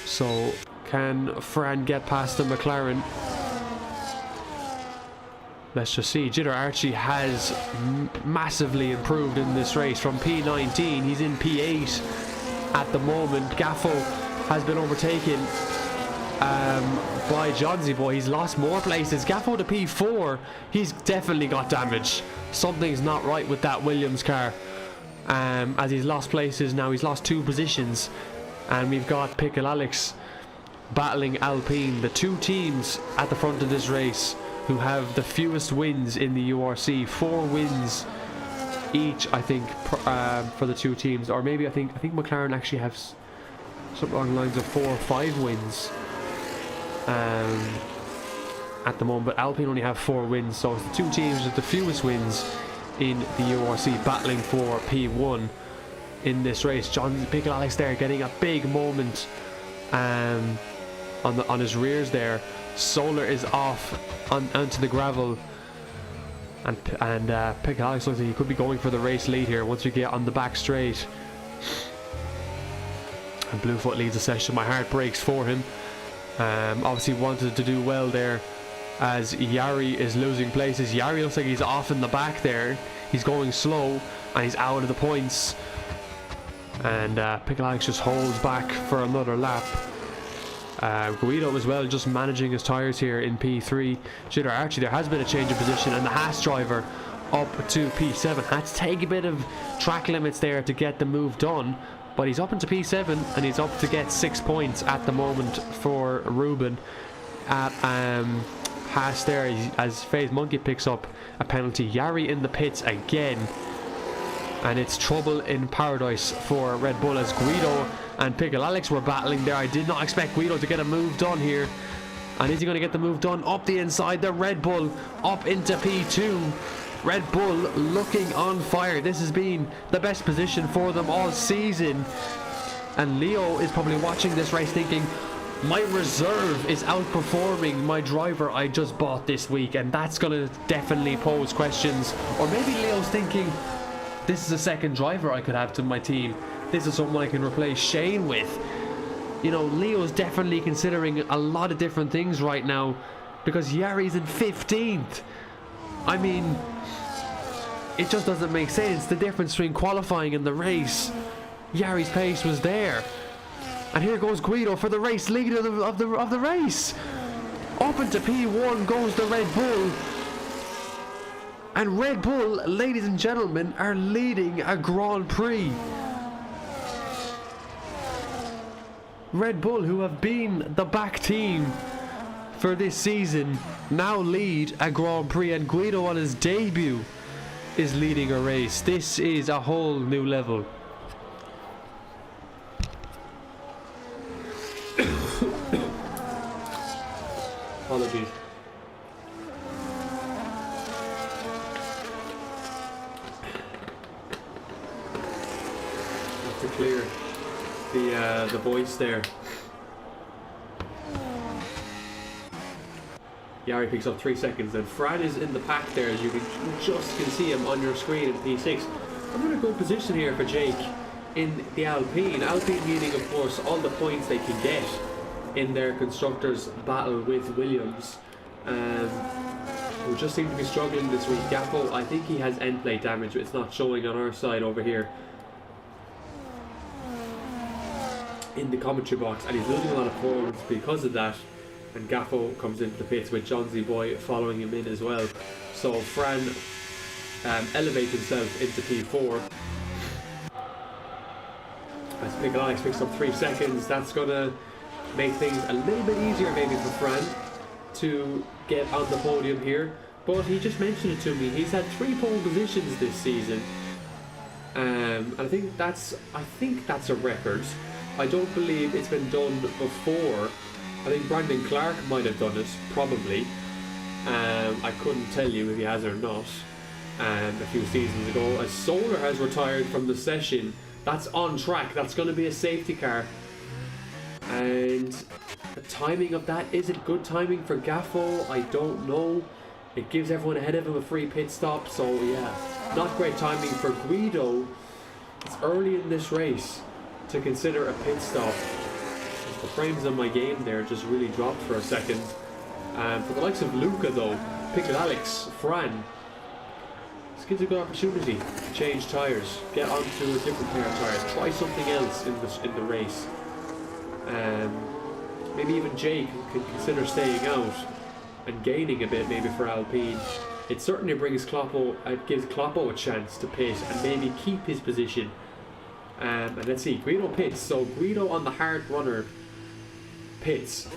So can Fran get past the McLaren? Let's just see. Jitter Archie has massively improved in this race from P19. He's in P8 at the moment. Gaffo has been overtaken by Johnsy Boy. He's lost more places. Gaffo to P4. He's definitely got damage. Something's not right with that Williams car, as he's lost places now. He's lost 2 positions, and we've got Pickle Alex battling Alpine, the 2 teams at the front of this race who have the fewest wins in the URC. 4 wins each, I think, for the 2 teams, or maybe I think McLaren actually have something along the lines of 4 or 5 wins at the moment, but Alpine only have 4 wins, so it's the 2 teams with the fewest wins in the URC battling for P1 in this race. John Pickle Alex there getting a big moment on his rears there. Solar is off onto the gravel, and Pickle Alex looks like he could be going for the race lead here once we get on the back straight. And Bluefoot leads the session. My heart breaks for him. Obviously wanted to do well there, as Yari is losing places. Yari looks like he's off in the back there. He's going slow and he's out of the points, and Pickle Alex just holds back for another lap. Guido as well, just managing his tyres here in P3. Jitter Archie, there has been a change of position, and the Haas driver up to P7 had to take a bit of track limits there to get the move done, but he's up into P7 and he's up to get 6 points at the moment for Ruben at Haas there, as Phase Monkey picks up a penalty. Yari in the pits again, and it's trouble in paradise for Red Bull, as Guido and Pickle Alex were battling there. I did not expect Guido to get a move done here, and is he going to get the move done up the inside? The Red Bull up into P2. Red Bull looking on fire. This has been the best position for them all season, and Leo is probably watching this race thinking, my reserve is outperforming my driver I just bought this week, and that's going to definitely pose questions. Or maybe Leo's thinking, this is a second driver I could have to my team. This is someone I can replace Shane with. You know, Leo's definitely considering a lot of different things right now, because Yari's in 15th. I mean, it just doesn't make sense, the difference between qualifying and the race. Yari's pace was there, and here goes Guido for the race leader of the race. Up into P1 goes the Red Bull, and Red Bull, ladies and gentlemen, are leading a Grand Prix. Red Bull, who have been the back team for this season, now lead a Grand Prix, and Guido on his debut is leading a race. This is a whole new level. Apologies. Have to clear the voice there. Yari picks up 3 seconds, and Fran is in the pack there, as you just can see him on your screen in P6. Another good position here for Jake in the Alpine. Alpine meaning, of course, all the points they can get in their constructors battle with Williams, who just seem to be struggling this week. Gaffo, I think he has end plate damage, but it's not showing on our side over here in the commentary box, and he's losing a lot of points because of that. And Gaffo comes into the pits with Johnsy Boy following him in as well. So Fran elevates himself into P4. As Alex picks up 3 seconds, that's going to make things a little bit easier maybe for Fran to get on the podium here. But he just mentioned it to me, he's had 3 pole positions this season. And I think that's a record. I don't believe it's been done before. I think Brandon Clark might have done it, probably. I couldn't tell you if he has or not. A few seasons ago, as Solar has retired from the session, that's on track. That's going to be a safety car. And the timing of that, is it good timing for Gaffo? I don't know. It gives everyone ahead of him a free pit stop, so yeah, not great timing for Guido. It's early in this race to consider a pit stop. The frames on my game there just really dropped for a second. For the likes of Luca though, Pickle Alex, Fran, this gives a good opportunity to change tyres, get onto a different pair of tyres, try something else in the race. Maybe even Jake can consider staying out and gaining a bit maybe for Alpine. It certainly brings Kloppo, gives Kloppo a chance to pit and maybe keep his position. And let's see, Guido pits. So Guido on the hard runner pits,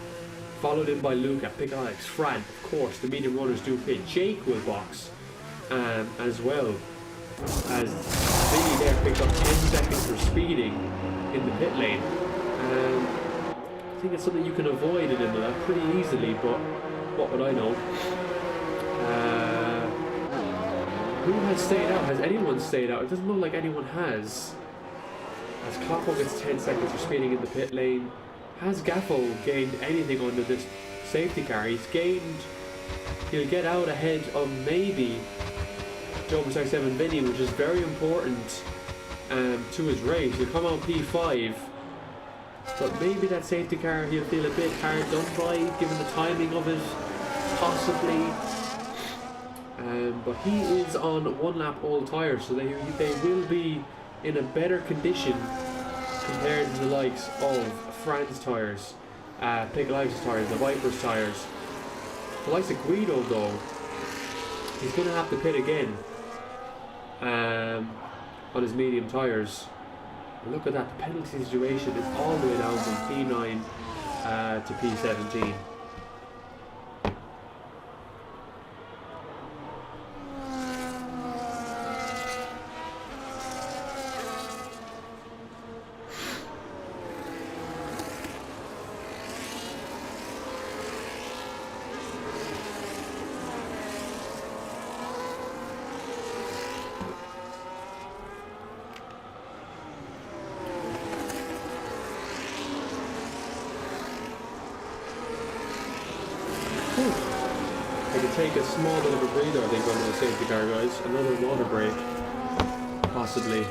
followed in by Luca, Pickle Alex, Fran, of course, the medium runners do pit. Jake will box as well, as Vinny there picked up 10 seconds for speeding in the pit lane. I think it's something you can avoid in Imola pretty easily, but what would I know? Who has stayed out? Has anyone stayed out? It doesn't look like anyone has. As Kloppo gets 10 seconds for speeding in the pit lane. Has Gaffo gained anything under this safety car? He'll get out ahead of maybe Joe 7 Vinny, which is very important to his race. He'll come out P5, but maybe that safety car he'll feel a bit hard done by, given the timing of it, possibly. But he is on 1 lap all tyres, so they will be in a better condition compared to the likes of Fran's tyres, Pickle Alex's tyres, the Viper's tyres. The likes of Guido though, he's going to have to pit again on his medium tyres. Look at that, the penalty situation is all the way down from P9 to P17. I could take a small bit of a breather, I think, under the safety car, guys. Another water break, possibly.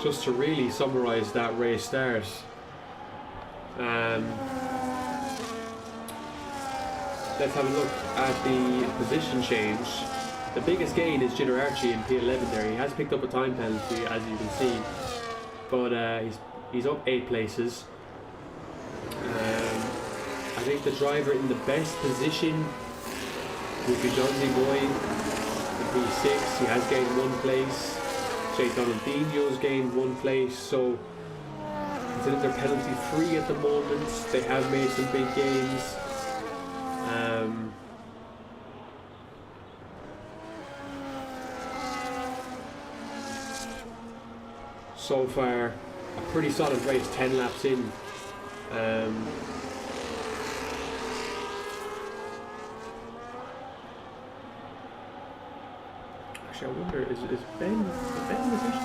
Just to really summarise that race start. Let's have a look at the position change. The biggest gain is Jinder Archie in P11 there. He has picked up a time penalty, as you can see, but he's up 8 places. I think the driver in the best position would be Johnsy Boy in P6. He has gained 1 place. Jay Donaldinho's gained 1 place, so considering they're penalty free at the moment, they have made some big gains. So far, a pretty solid race, 10 laps in. Actually, I wonder, is Ben in position?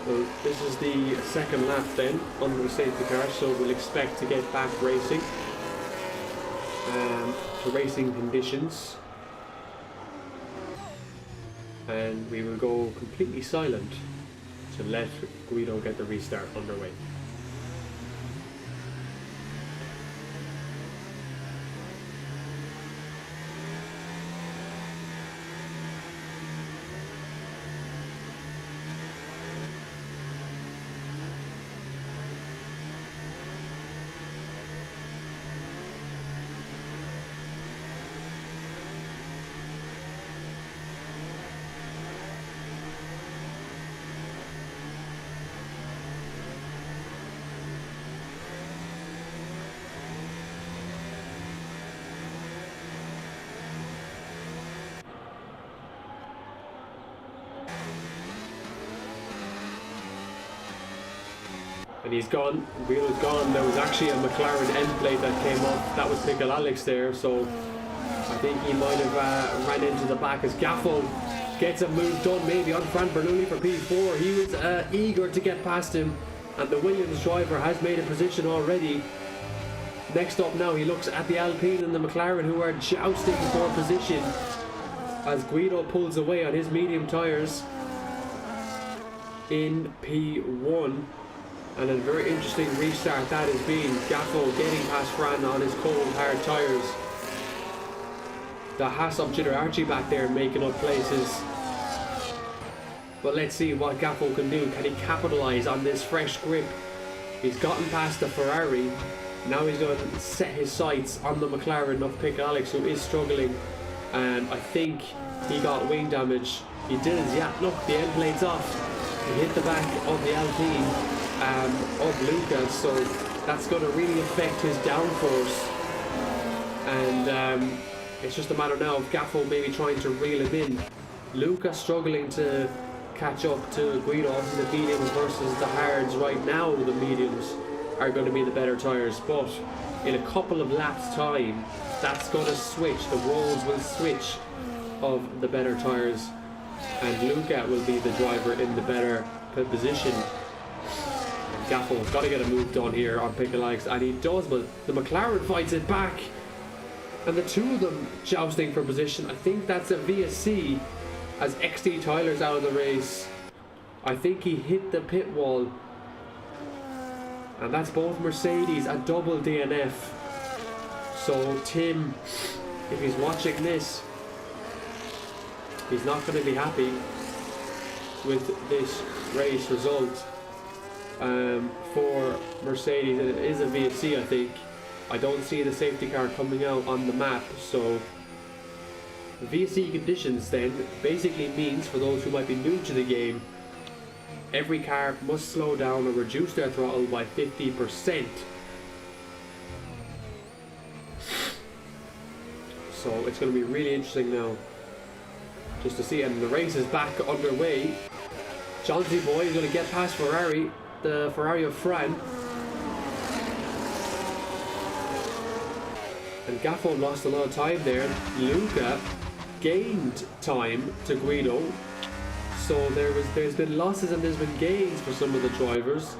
So this is the second lap then under the safety car, so we'll expect to get back racing to racing conditions, and we will go completely silent to let Guido get the restart underway. And he's gone, wheel is gone. There was actually a McLaren end plate that came off. That was Pickle Alex there, so I think he might have ran into the back as Gaffo gets a move done maybe on Fran Bernoulli for P4. He was eager to get past him, and the Williams driver has made a position already. Next up now, he looks at the Alpine and the McLaren, who are jousting for position as Guido pulls away on his medium tyres in P1. And a very interesting restart that has been. Gaffo getting past Fran on his cold hard tyres. The Hassop Jitter Archie back there making up places. But let's see what Gaffo can do. Can he capitalise on this fresh grip? He's gotten past the Ferrari. Now he's going to set his sights on the McLaren of Pick Alex, who is struggling. And I think he got wing damage. He did. Yeah, look, the end plate's off. He hit the back of the Alpine of Luca, so that's going to really affect his downforce, and it's just a matter now of Gaffo maybe trying to reel him in. Luca struggling to catch up to Guido in the mediums versus the hards. Right now the mediums are going to be the better tyres, but in a couple of laps time that's going to switch. The roles will switch of the better tyres, and Luca will be the driver in the better position. Gaffo's got to get a move done here on Pickle Alex, and he does, but the McLaren fights it back, and the two of them jousting for position. I think that's a VSC as XD Tyler's out of the race. I think he hit the pit wall, and that's both Mercedes, a double DNF. So Tim, if he's watching this, he's not going to be happy with this race result. For Mercedes, and it is a VSC. I think I don't see the safety car coming out on the map, so the VSC conditions then basically means, for those who might be new to the game, every car must slow down or reduce their throttle by 50%. So it's going to be really interesting now just to see, and the race is back underway. Johnsy boy is going to get past Ferrari, the Ferrari of Fran, and Gaffo lost a lot of time there. Luca gained time to Guido, so there's been losses and there's been gains for some of the drivers.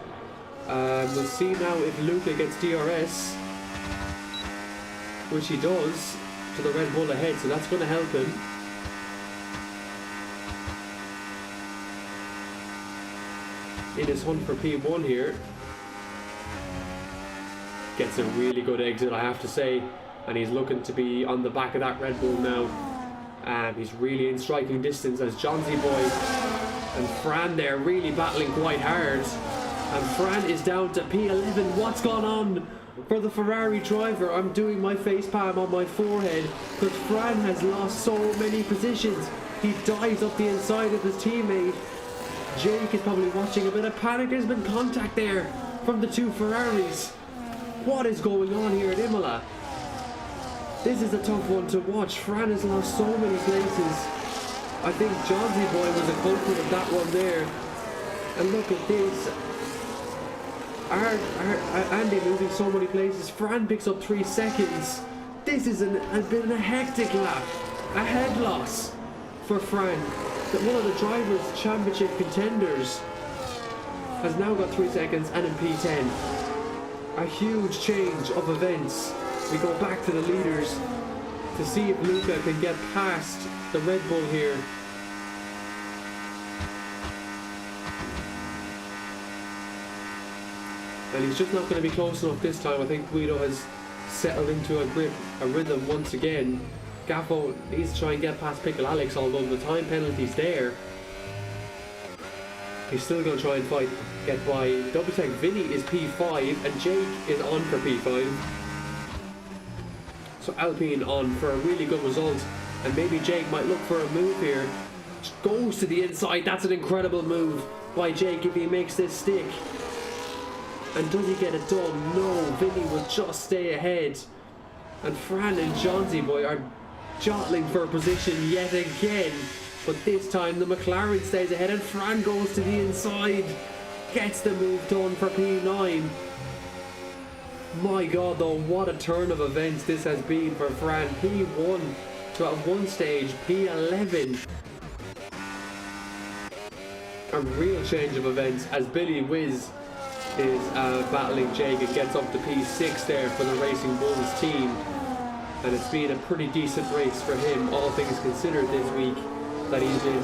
We'll see now if Luca gets DRS, which he does, to the Red Bull ahead, so that's going to help him. In his hunt for P1 here. Gets a really good exit, I have to say, and he's looking to be on the back of that Red Bull now. He's really in striking distance as Johnsy Boy and Fran there really battling quite hard. And Fran is down to P11. What's gone on for the Ferrari driver? I'm doing my face palm on my forehead because Fran has lost so many positions. He dives up the inside of his teammate. Jake is probably watching a bit of panic. There's been contact there from the two Ferraris. What is going on here at Imola? This is a tough one to watch. Fran has lost so many places. I think Johnsy Boy was a culprit of that one there. And look at this. Andy moving so many places. Fran picks up 3 seconds. This has been a hectic lap. A head loss for Fran. One of the drivers' championship contenders has now got 3 seconds and in P10. A huge change of events. We go back to the leaders to see if Luca can get past the Red Bull here. And he's just not going to be close enough this time. I think Guido has settled into a rhythm once again. Gaffo needs to try and get past Pickle Alex, although the time penalty's there. He's still going to try and fight, get by. Double Tech Vinny is P5 and Jake is on for P5. So Alpine on for a really good result, and maybe Jake might look for a move here. Just goes to the inside. That's an incredible move by Jake if he makes this stick. And does he get it done? No, Vinny will just stay ahead. And Fran and Johnsy Boy are jostling for a position yet again. But this time the McLaren stays ahead and Fran goes to the inside. Gets the move done for P9. My God though, what a turn of events this has been for Fran. P1 to at one stage P11. A real change of events as Billy Whiz is battling Jake and gets up to P6 there for the Racing Bulls team. And it's been a pretty decent race for him, all things considered, this week, that he's been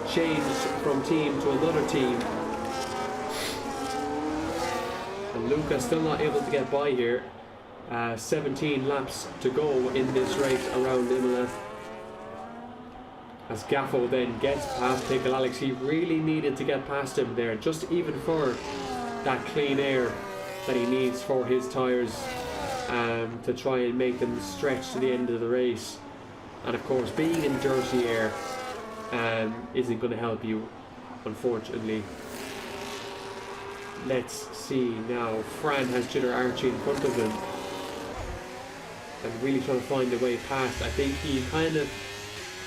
changed from team to another team. And Luca's still not able to get by here. 17 laps to go in this race around Imola. As Gaffo then gets past Pickle Alex, he really needed to get past him there, just even for that clean air that he needs for his tyres to try and make them stretch to the end of the race. And of course, being in dirty air isn't going to help you, unfortunately. Let's see now. Fran has Jitter Archie in front of him and really trying to find a way past. I think he kind of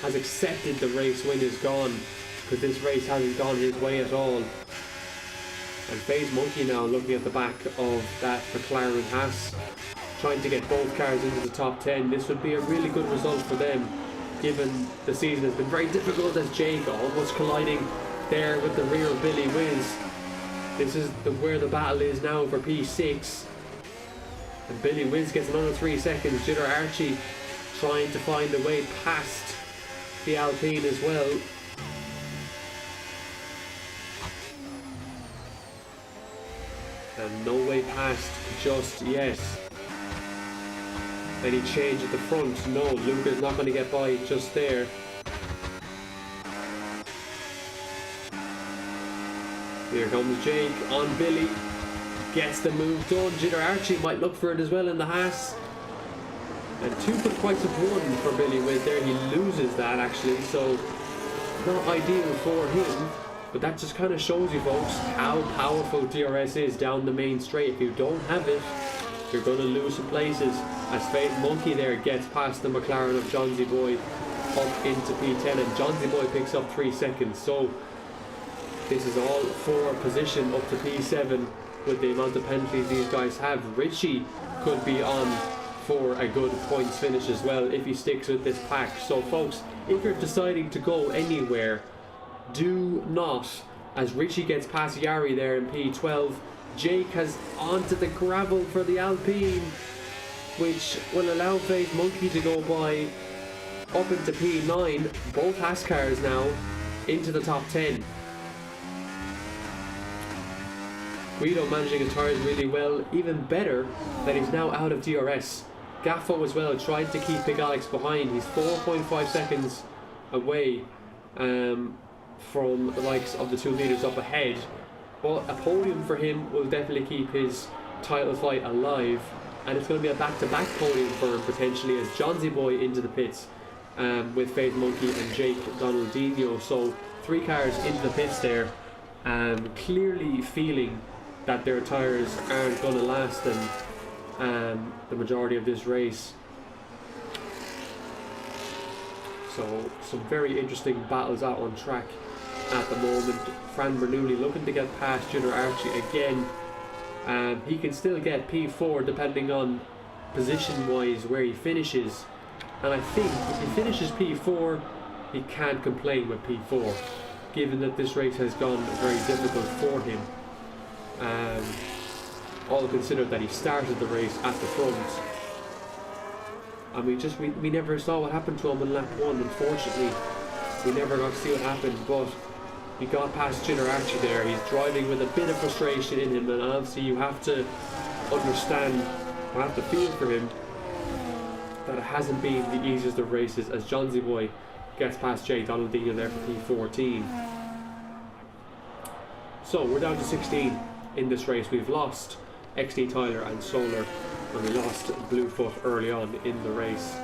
has accepted the race win is gone because this race hasn't gone his way at all. And FaZe Monkey now looking at the back of that McLaren Haas, trying to get both cars into the top 10. This would be a really good result for them, given the season has been very difficult as Jake almost colliding there with the rear of Billy Whiz. This is where the battle is now for P6. And Billy Whiz gets another 3 seconds. Jitter Archie trying to find a way past the Alpine as well. And no way past just yet. Any change at the front? No, Luca's not going to get by just there. Here comes Jake on Billy. Gets the move done. Jitter Archie might look for it as well in the Haas. And 2.1 for Billy Whiz there. He loses that actually, so not ideal for him. But that just kind of shows you, folks, how powerful DRS is down the main straight. If you don't have it, you're going to lose some places. As FaZe Monkey there gets past the McLaren of Johnsy Boy up into P10, and Johnsy Boy picks up 3 seconds. So this is all for position up to P7 with the amount of penalties these guys have. Richie could be on for a good points finish as well if he sticks with this pack. So folks, if you're deciding to go anywhere, do not, as Richie gets past Yari there in P12. Jake has onto the gravel for the Alpine, which will allow FaZe Monkey to go by up into P9. Both Haas cars now into the top 10. Guido managing his tyres really well. Even better that he's now out of DRS. Gaffo as well tried to keep Big Alex behind. He's 4.5 seconds away from the likes of the two leaders up ahead, but a podium for him will definitely keep his title fight alive, and it's going to be a back-to-back podium for him potentially, as Johnsy Boy into the pits with Faith Monkey and Jake Donaldinho. So 3 cars into the pits there, clearly feeling that their tyres aren't going to last them the majority of this race. So some very interesting battles out on track at the moment. Fran Bernoulli looking to get past Junior Archie again. He can still get P4 depending on position wise where he finishes, and I think if he finishes P4 he can't complain with P4, given that this race has gone very difficult for him. All considered that he started the race at the front, and we never saw what happened to him in lap 1. Unfortunately, we never got to see what happened, but he got past Junior Archie there. He's driving with a bit of frustration in him, and obviously you have to understand, or have to feel for him, that it hasn't been the easiest of races, as Johnsy Boy gets past Jay Donaldinho there for P14. So we're down to 16 in this race. We've lost XD Tyler and Solar, and we lost Bluefoot early on in the race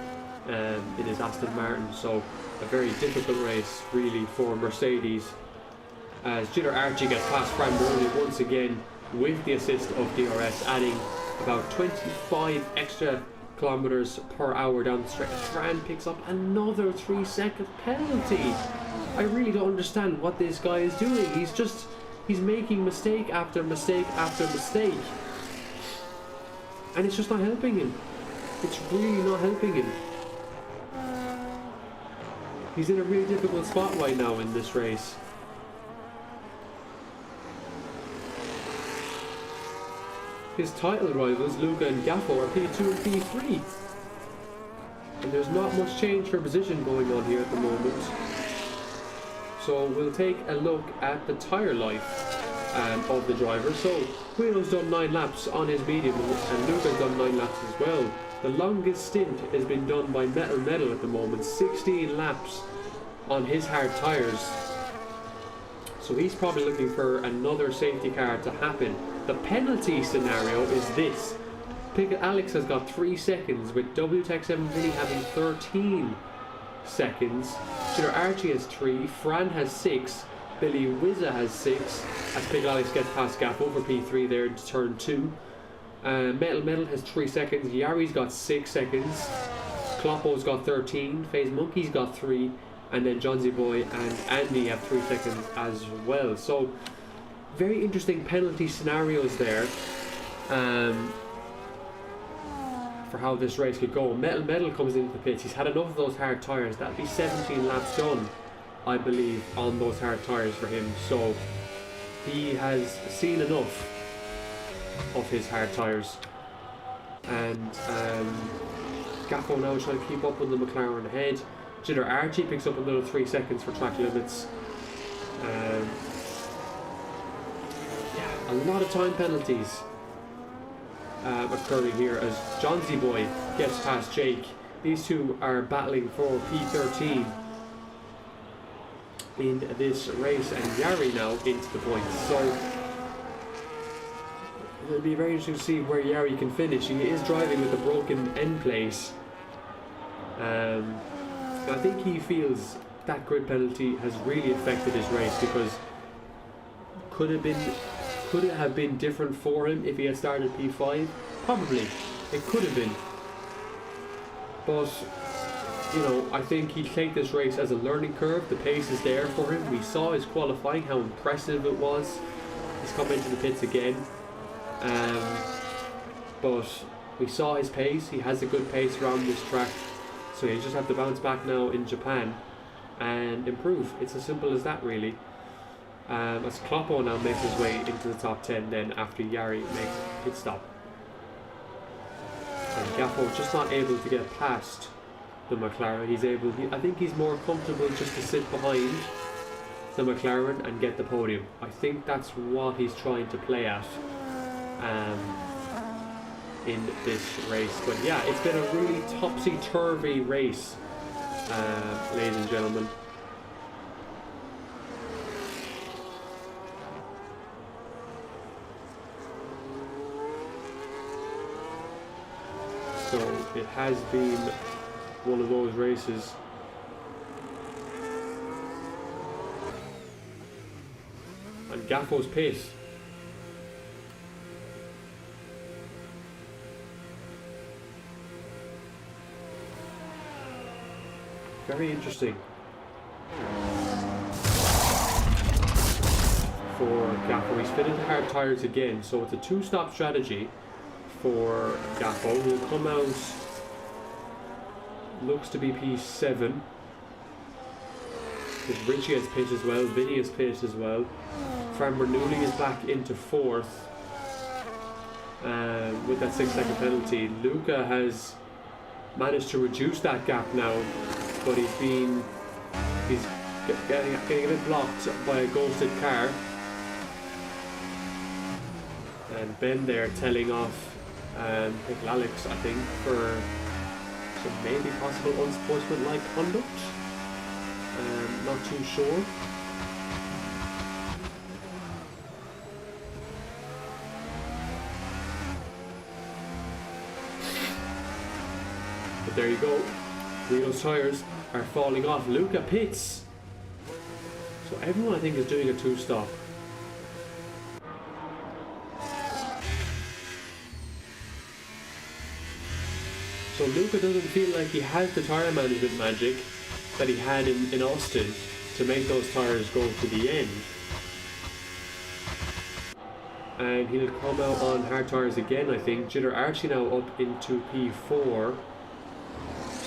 in his Aston Martin. So a very difficult race really for Mercedes, as Junior Archie gets past Fran Bernoulli once again with the assist of DRS, adding about 25 extra kilometers per hour down the stretch. Fran picks up another 3-second penalty. I really don't understand what this guy is doing. He's making mistake after mistake after mistake, and it's just not helping him. It's really not helping him. He's in a really difficult spot right now in this race. His title rivals, Luca and Gaffo, are P2 and P3. And there's not much change for position going on here at the moment. So we'll take a look at the tyre life of the driver. So Guido's done 9 laps on his medium, and Luca's done 9 laps as well. The longest stint has been done by Metal at the moment, 16 laps on his hard tyres. So he's probably looking for another safety car to happen. The penalty scenario is this. Pickett Alex has got 3 seconds, with WTEC7 Vinny having 13 seconds. Junior Archie has 3, Fran has 6, Billy Wizza has 6, as Pickett Alex gets past Gaffo for P3 there into turn 2. Metal has 3 seconds, Yari's got 6 seconds, Kloppo's got 13, FaZe Monkey's got 3, and then Johnsy Boy and Andy have 3 seconds as well. So very interesting penalty scenarios there for how this race could go. Metal comes into the pits. He's had enough of those hard tyres. That'll be 17 laps done, I believe, on those hard tyres for him. So he has seen enough of his hard tyres. And Gaffo now is trying to keep up with the McLaren ahead. Junior Archie picks up another 3 seconds for track limits. A lot of time penalties occurring here as Johnsy Boy gets past Jake. These two are battling for P13 in this race, and Yari now into the points. So it'll be very interesting to see where Yari can finish. He is driving with a broken end plate. I think he feels that grid penalty has really affected his race, because could it have been different for him if he had started P5? Probably. It could have been. But, you know, I think he'd take this race as a learning curve. The pace is there for him. We saw his qualifying, how impressive it was. He's come into the pits again. But we saw his pace. He has a good pace around this track. So he'll just have to bounce back now in Japan and improve. It's as simple as that, really. As Kloppo now makes his way into the top 10 then after Yari makes a pit stop. And Gaffo just not able to get past the McLaren. I think he's more comfortable just to sit behind the McLaren and get the podium. I think that's what he's trying to play at in this race. But yeah, it's been a really topsy-turvy race ladies and gentlemen. So it has been one of those races. And Gaffo's pace. Very interesting for Gaffo. He's fitted the hard tyres again, so it's a two-stop strategy for Gaffo. He'll come out, looks to be P7. Because Richie has pit as well, Vinny has pit as well. Fran Bernoulli is back into 4th with that 6-second penalty. Luca has managed to reduce that gap now, but he's getting a bit blocked by a ghosted car. And Ben there telling off Pickle Alex, I think, for some maybe possible unsportsmanlike conduct. Not too sure. But there you go. Guido's tyres are falling off. Luca pits. So everyone, I think, is doing a two-stop. So Luca doesn't feel like he has the tyre management magic that he had in Austin to make those tyres go to the end. And he'll come out on hard tyres again, I think. Jitter Archie now up into P4.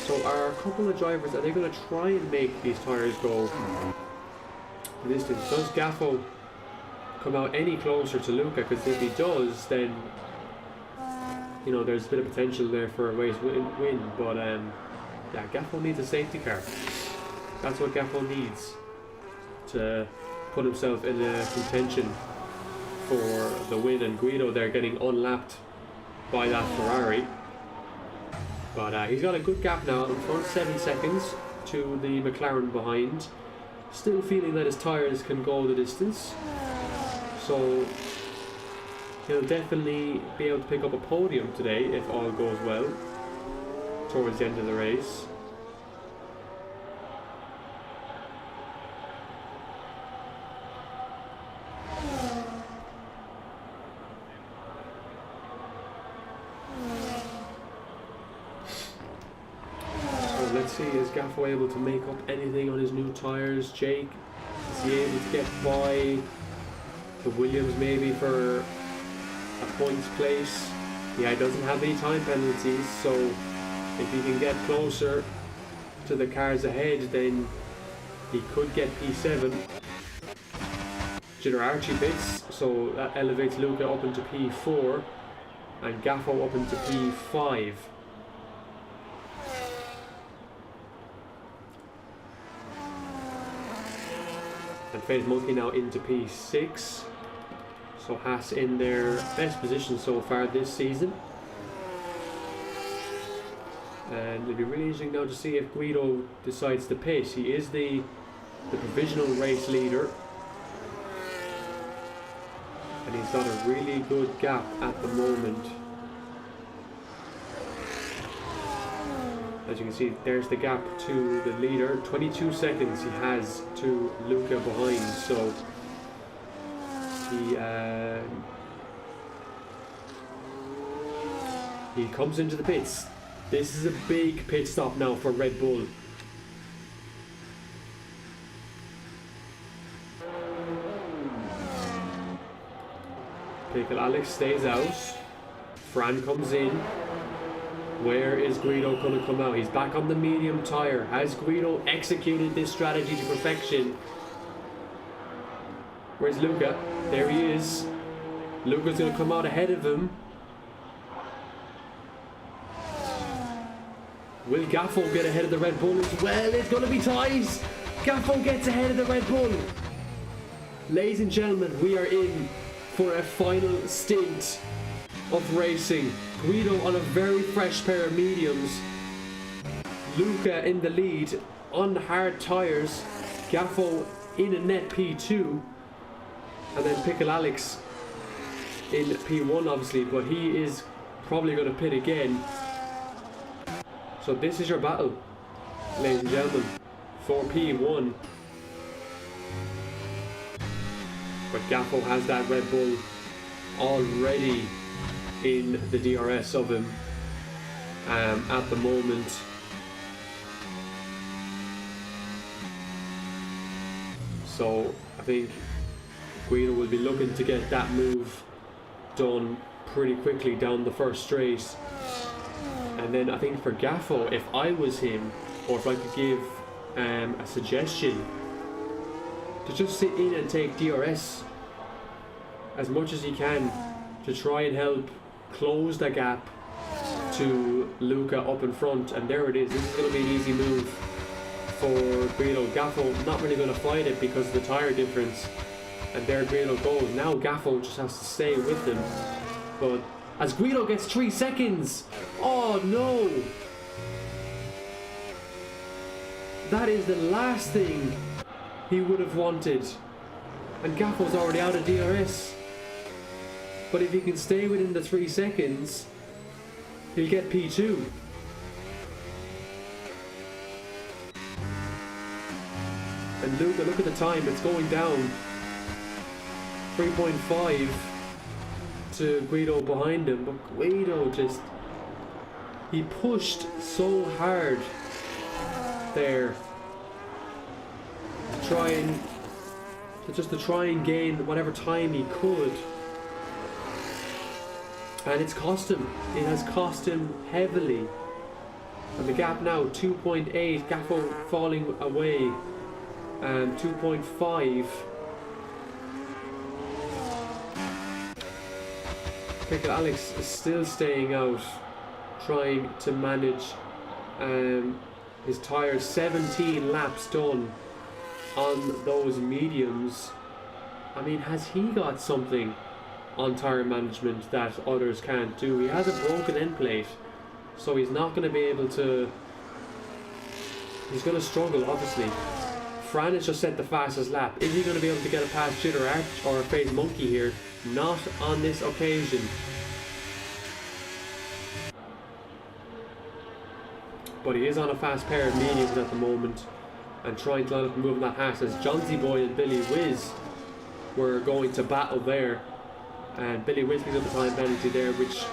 So are a couple of drivers, are they going to try and make these tyres go the distance? Does Gaffo come out any closer to Luca? Because if he does, then, you know, there's a bit of potential there for a race win. But yeah, Gaffo needs a safety car. That's what Gaffo needs to put himself in a contention for the win. And Guido there getting unlapped by that Ferrari. But he's got a good gap now in front, 7 seconds to the McLaren behind. Still feeling that his tyres can go the distance. So he'll definitely be able to pick up a podium today if all goes well towards the end of the race. Let's see, is Gaffo able to make up anything on his new tyres? Jake, is he able to get by the Williams maybe for a points place? Yeah, he doesn't have any time penalties, so if he can get closer to the cars ahead, then he could get P7. Jitter Archie bits, so that elevates Luca up into P4 and Gaffo up into P5. And Faith Monkey now into P6. So Haas in their best position so far this season. And it'll be really interesting now to see if Guido decides to pit. He is the provisional race leader. And he's got a really good gap at the moment. As you can see, there's the gap to the leader. 22 seconds he has to Luca behind, so he comes into the pits. This is a big pit stop now for Red Bull. Pickle Alex stays out. Fran comes in. Where is Guido going to come out? He's back on the medium tyre. Has Guido executed this strategy to perfection? Where's Luca? There he is. Luca's going to come out ahead of him. Will Gaffo get ahead of the Red Bull as well? It's going to be ties. Gaffo gets ahead of the Red Bull. Ladies and gentlemen, we are in for a final stint of racing. Guido on a very fresh pair of mediums. Luca in the lead on hard tyres. Gaffo in a net P2. And then Pickle Alex in P1 obviously, but he is probably going to pit again. So this is your battle, ladies and gentlemen, for P1. But Gaffo has that Red Bull already in the DRS of him at the moment. So I think Guido will be looking to get that move done pretty quickly down the first straight. And then I think for Gaffo, if I was him, or if I could give a suggestion, to just sit in and take DRS as much as he can to try and help close the gap to Luca up in front. And there it is. This is going to be an easy move for Guido. Gaffo not really going to fight it because of the tyre difference. And there Guido goes. Now Gaffo just has to stay with him. But as Guido gets 3 seconds. Oh no! That is the last thing he would have wanted. And Gaffo's already out of DRS. But if he can stay within the 3 seconds, he'll get P2. And Luca, look at the time, it's going down. 3.5 to Guido behind him. But Guido just, he pushed so hard there to try and gain whatever time he could. And it's cost him. It has cost him heavily. And the gap now 2.8. Gaffo falling away. 2.5. Pickle Alex is still staying out, trying to manage his tyres. 17 laps done on those mediums. I mean, has he got something on tyre management that others can't do? He has a broken end plate, so he's not going to be able to, he's going to struggle obviously. Fran has just set the fastest lap. Is he going to be able to get it past Jitter Arch or Phase Monkey here? Not on this occasion. But he is on a fast pair of mediums at the moment and trying to line up and move that hash as Johnsy Boy and Billy Wiz were going to battle there. And Billy Wiz picks up a time penalty there, which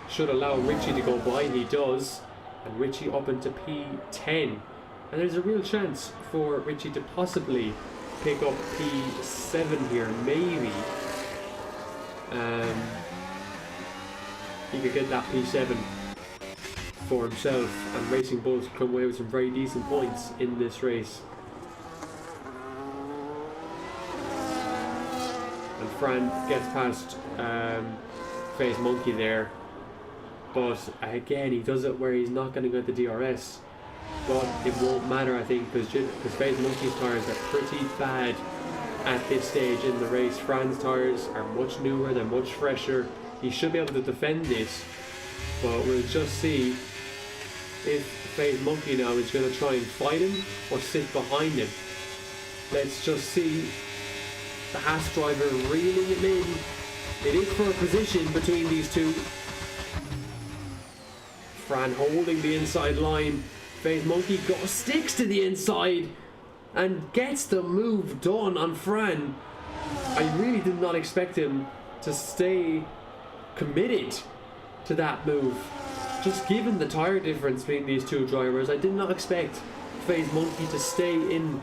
should allow Richie to go by. He does. And Richie up into P10. And there's a real chance for Richie to possibly pick up P7 here, maybe. He could get that P7 for himself, and Racing Bulls come away with some very decent points in this race. And Fran gets past Phase Monkey there, but again he does it where he's not going to get the DRS. But it won't matter, I think, because Phase Monkey's tyres are pretty bad at this stage in the race. Fran's tyres are much newer, they're much fresher. He should be able to defend this, but we'll just see if Phase Monkey now is going to try and fight him or sit behind him. Let's just see. The Haas driver reeling him in. It is for a position between these two. Fran holding the inside line. Phase Monkey sticks to the inside and gets the move done on Fran. I really did not expect him to stay committed to that move. Just given the tyre difference between these two drivers, I did not expect Phase Monkey to stay in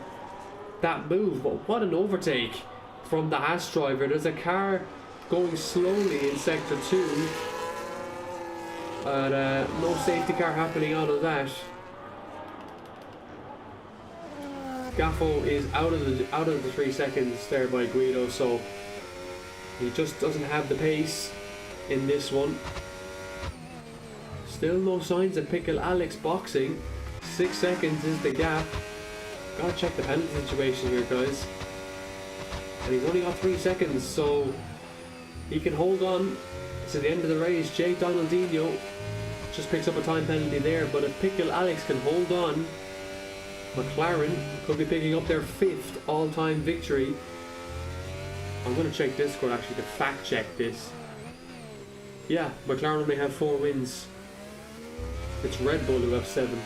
that move. But what an overtake from the Haas driver. There's a car going slowly in Sector 2. But no safety car happening out of that. Gaffo is out of the 3 seconds there by Guido, so he just doesn't have the pace in this one. Still no signs of Pickle Alex boxing. 6 seconds is the gap. Gotta check the penalty situation here, guys. And he's only got 3 seconds, so he can hold on to the end of the race. Jake Donaldinho just picks up a time penalty there, but if Pickle Alex can hold on, McLaren could be picking up their 5th all-time victory. I'm going to check Discord actually to fact check this. Yeah, McLaren only have 4 wins. It's Red Bull who have 7.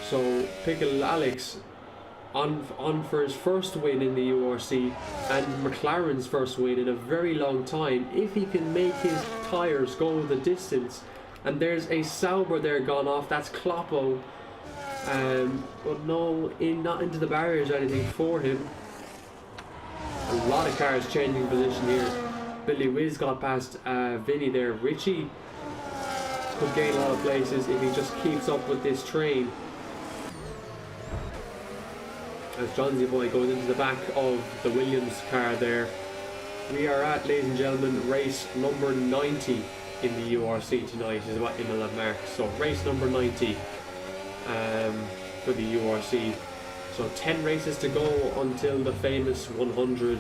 So Pickle Alex on for his first win in the URC and McLaren's first win in a very long time, if he can make his tyres go the distance. And there's a Sauber there gone off, that's Kloppo, but no, not into the barriers or anything for him. A lot of cars changing position here. Billy Wiz got past Vinny there. Richie could gain a lot of places if he just keeps up with this train. As Johnsy Boy goes into the back of the Williams car there. We are at, ladies and gentlemen, race number 90 in the URC tonight is what Imola marks. So race number 90 for the URC. So 10 races to go until the famous 100,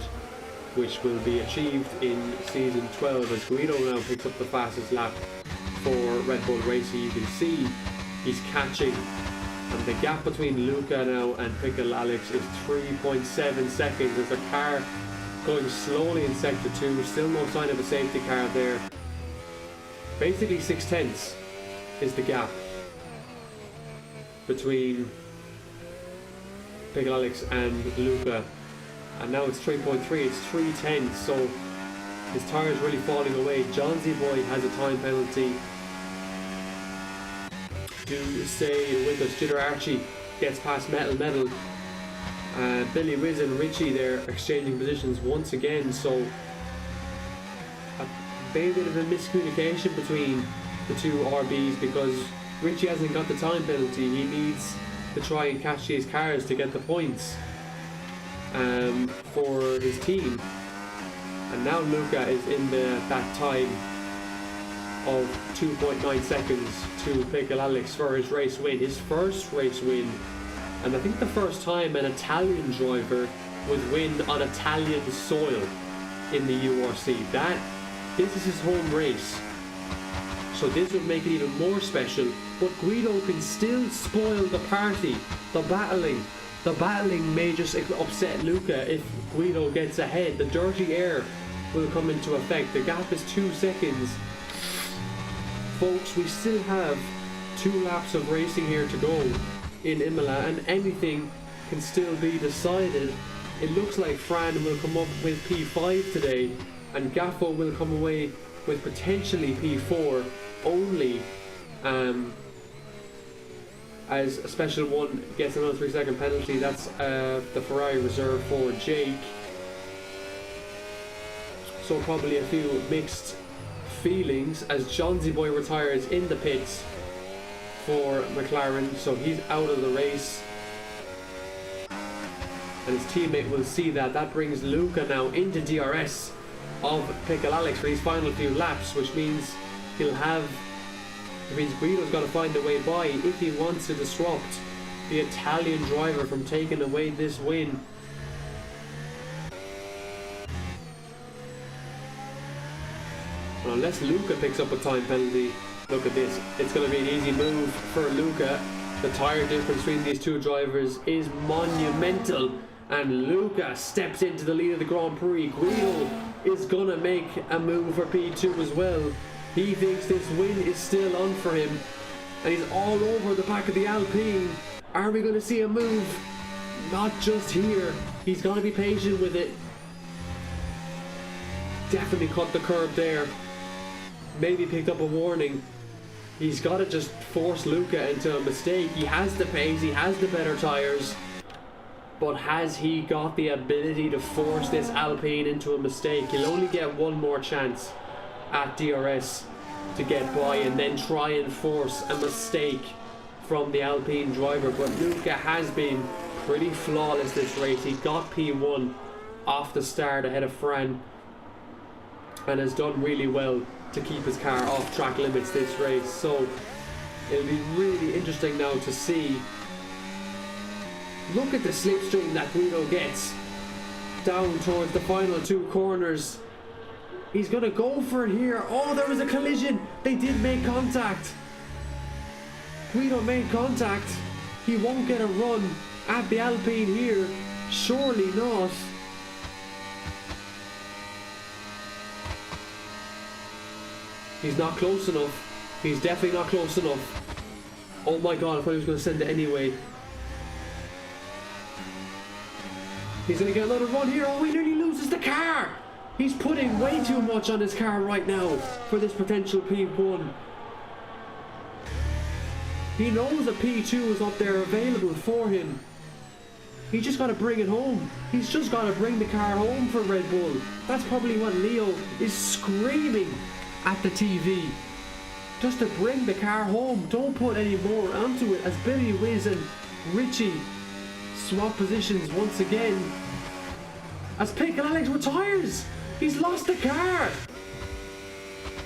which will be achieved in season 12 as Guido now picks up the fastest lap for Red Bull Racing. You can see he's catching. And the gap between Luca now and Pickle Alex is 3.7 seconds. There's a car going slowly in sector 2. Still no sign of a safety car there. Basically 6/10 is the gap between Pickle Alex and Luca. And now it's 3.3. It's 3:10. So his tyre is really falling away. Johnsy Boy has a time penalty to stay with us. Jitter Archie gets past Metal. Billy Wiz and Richie there exchanging positions once again, so a bit of a miscommunication between the two RBs because Richie hasn't got the time penalty. He needs to try and catch these cars to get the points for his team. And now Luca is in that time of 2.9 seconds to Pickle Alex for his race win, his first race win, and I think the first time an Italian driver would win on Italian soil in the URC. This is his home race, so this would make it even more special. But Guido can still spoil the party. The battling may just upset Luca if Guido gets ahead. The dirty air will come into effect. The gap is 2 seconds. Folks, we still have 2 laps of racing here to go in Imola, and anything can still be decided. It looks like Fran will come up with P5 today, and Gaffo will come away with potentially P4 only, as a special one gets another 3-second penalty. That's the Ferrari reserve for Jake. So probably a few mixed feelings as Johnsy Boy retires in the pits for McLaren, so he's out of the race and his teammate will see that. That brings Luca now into DRS of Pickle Alex for these final few laps, which means Guido's got to find a way by if he wants to disrupt the Italian driver from taking away this win. Unless Luca picks up a time penalty, look at this. It's going to be an easy move for Luca. The tyre difference between these two drivers is monumental, and Luca steps into the lead of the Grand Prix. Guido is going to make a move for P2 as well. He thinks this win is still on for him, and he's all over the back of the Alpine. Are we going to see a move? Not just here. He's going to be patient with it. Definitely cut the curb there. Maybe picked up a warning. He's got to just force Luca into a mistake. He has the pace, he has the better tyres, but has he got the ability to force this Alpine into a mistake? He'll only get one more chance at DRS to get by and then try and force a mistake from the Alpine driver. But Luca has been pretty flawless this race. He got P1 off the start ahead of Fran and has done really well to keep his car off track limits this race. So it'll be really interesting now to see. Look at the slipstream that Guido gets down towards the final 2 corners. He's gonna go for it here. Oh, there was a collision. They did make contact. Guido made contact. He won't get a run at the Alpine here. Surely not. He's not close enough. He's definitely not close enough. Oh my god, I thought he was going to send it anyway. He's going to get another run here. Oh, he nearly loses the car. He's putting way too much on his car right now for this potential P1. He knows a P2 is up there available for him. He just got to bring it home. He's just got to bring the car home for Red Bull. That's probably what Leo is screaming at the TV. Just to bring the car home. Don't put any more onto it, as Billy Wiz and Richie swap positions once again. As Pick and Alex retires. He's lost the car.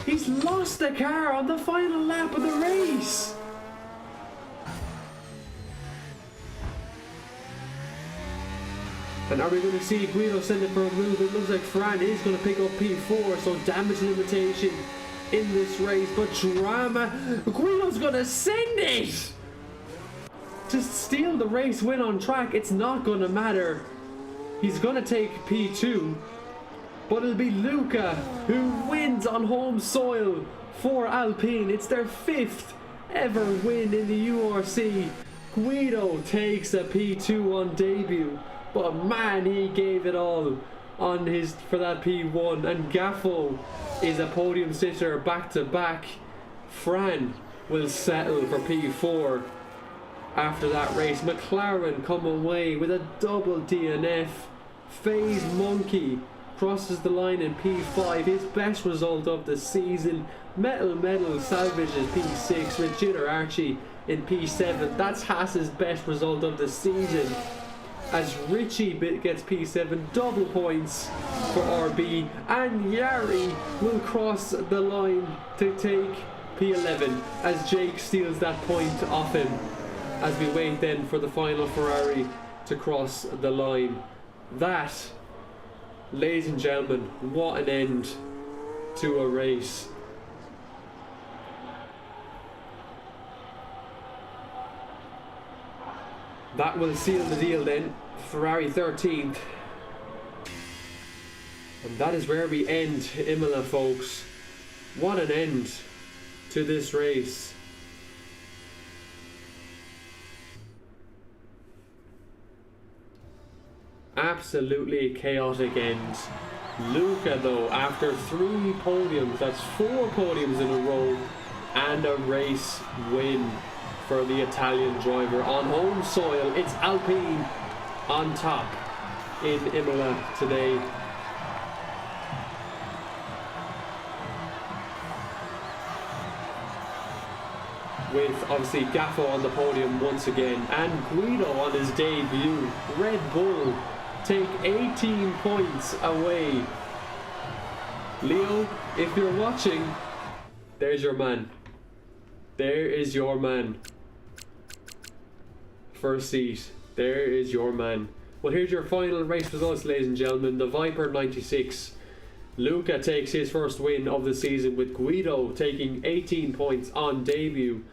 He's lost the car on the final lap of the race. And are we going to see Guido send it for a move? It looks like Fran is going to pick up P4, so damage limitation in this race. But drama, Guido's going to send it! To steal the race win on track, it's not going to matter. He's going to take P2, but it'll be Luca who wins on home soil for Alpine. It's their 5th ever win in the URC. Guido takes a P2 on debut. But man, he gave it all on his for that P1. And Gaffo is a podium sitter back to back. Fran will settle for P4 after that race. McLaren come away with a double DNF. FaZe Monkey crosses the line in P5, his best result of the season. Metal salvages P6 with Jitter Archie in P7. That's Haas's best result of the season. As Richie gets P7, double points for RB, and Yari will cross the line to take P11 as Jake steals that point off him, as we wait then for the final Ferrari to cross the line. That, ladies and gentlemen, what an end to a race. That will seal the deal then. Ferrari 13th. And that is where we end Imola, folks. What an end to this race. Absolutely chaotic end. Luca, though, after 3 podiums, that's 4 podiums in a row, and a race win for the Italian driver on home soil. It's Alpine on top in Imola today. With obviously Gaffo on the podium once again, and Guido on his debut. Red Bull take 18 points away. Leo, if you're watching, there's your man. There is your man. First seat. There is your man. Well, here's your final race results, ladies and gentlemen. The Viper 96. Luca takes his first win of the season, with Guido taking 18 points on debut,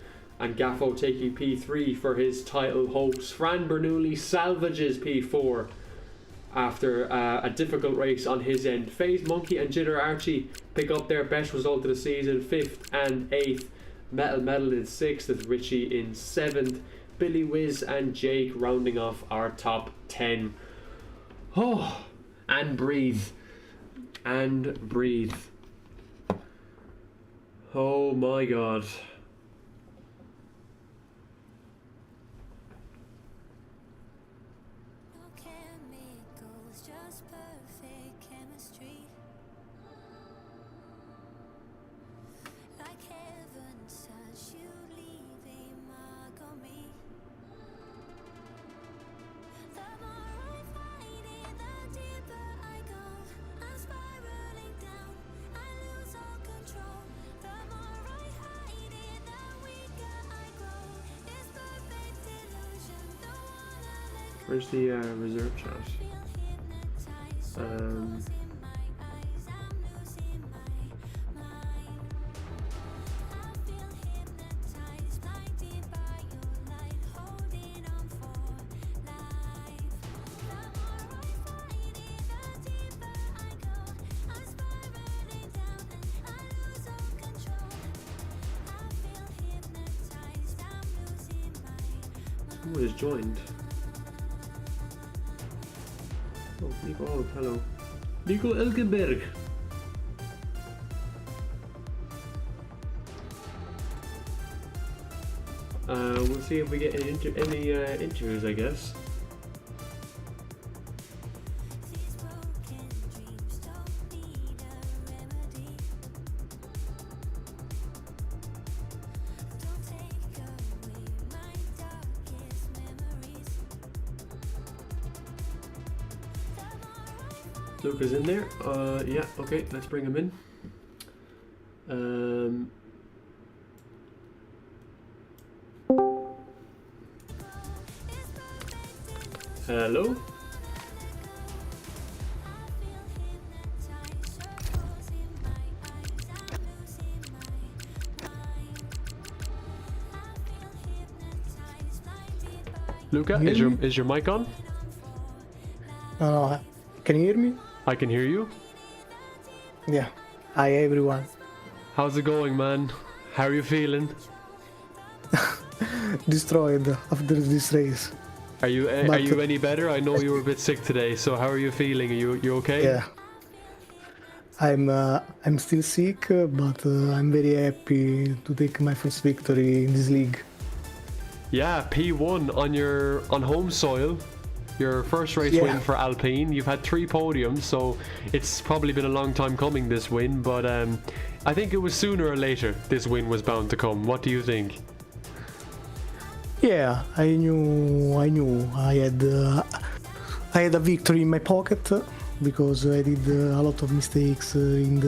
and Gaffo taking P3 for his title hopes. Fran Bernoulli salvages P4 after a difficult race on his end. FaZe Monkey and Jitter Archie pick up their best result of the season, 5th and 8th. Metal in 6th, with Richie in 7th. Billy Wiz and Jake rounding off our top 10. Oh, and breathe. And breathe. Oh my god. Where's the reserve chat? Who has joined? Oh, Nico. Oh, hello. Nico Elkenberg. We'll see if we get any interviews, I guess. Luca's in there. Yeah, okay, let's bring him in. Hello? Luca, is your mic on? Can you hear me? I can hear you. Yeah. Hi everyone. How's it going, man? How are you feeling? Destroyed after this race. Are you any better? I know you were a bit sick today, so how are you feeling? Are you okay? Yeah. I'm still sick, but I'm very happy to take my first victory in this league. Yeah, P1 on home soil. Your first race win for Alpine. You've had 3 podiums, so it's probably been a long time coming, this win, but I think it was sooner or later this win was bound to come. What do you think? Yeah, I knew I had a victory in my pocket because I did a lot of mistakes in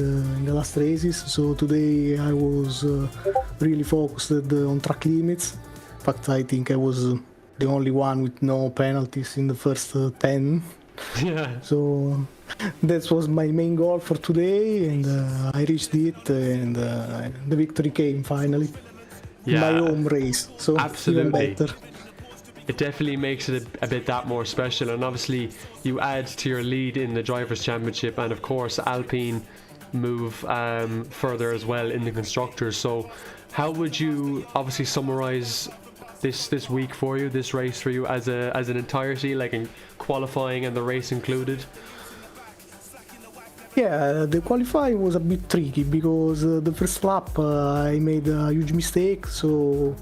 the last races. So today I was really focused on track limits. In fact, I think I was the only one with no penalties in the first 10. Yeah. So that was my main goal for today, and I reached it, and the victory came finally. Yeah, my home race, so absolutely. Even better. It definitely makes it a bit that more special, and obviously you add to your lead in the Drivers' Championship, and of course Alpine move further as well in the Constructors. So how would you obviously summarize this week for you, this race for you as an entirety, like in qualifying and the race included? Yeah, the qualifying was a bit tricky because the first lap I made a huge mistake, so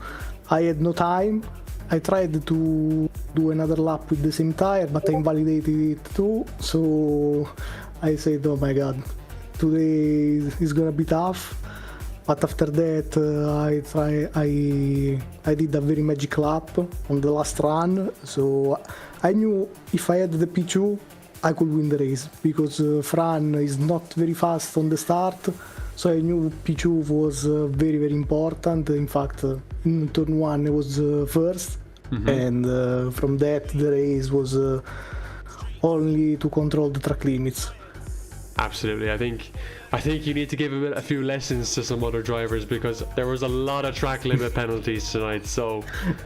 I had no time. I tried to do another lap with the same tire, but I invalidated it too, so I said, oh my god, today is gonna be tough. But after that I did a very magic lap on the last run, so I knew if I had the P2 I could win the race, because Fran is not very fast on the start, so I knew P2 was very very important. In fact, in turn 1 I was first, and from that the race was only to control the track limits. Absolutely. I think you need to give a few lessons to some other drivers, because there was a lot of track limit penalties tonight, so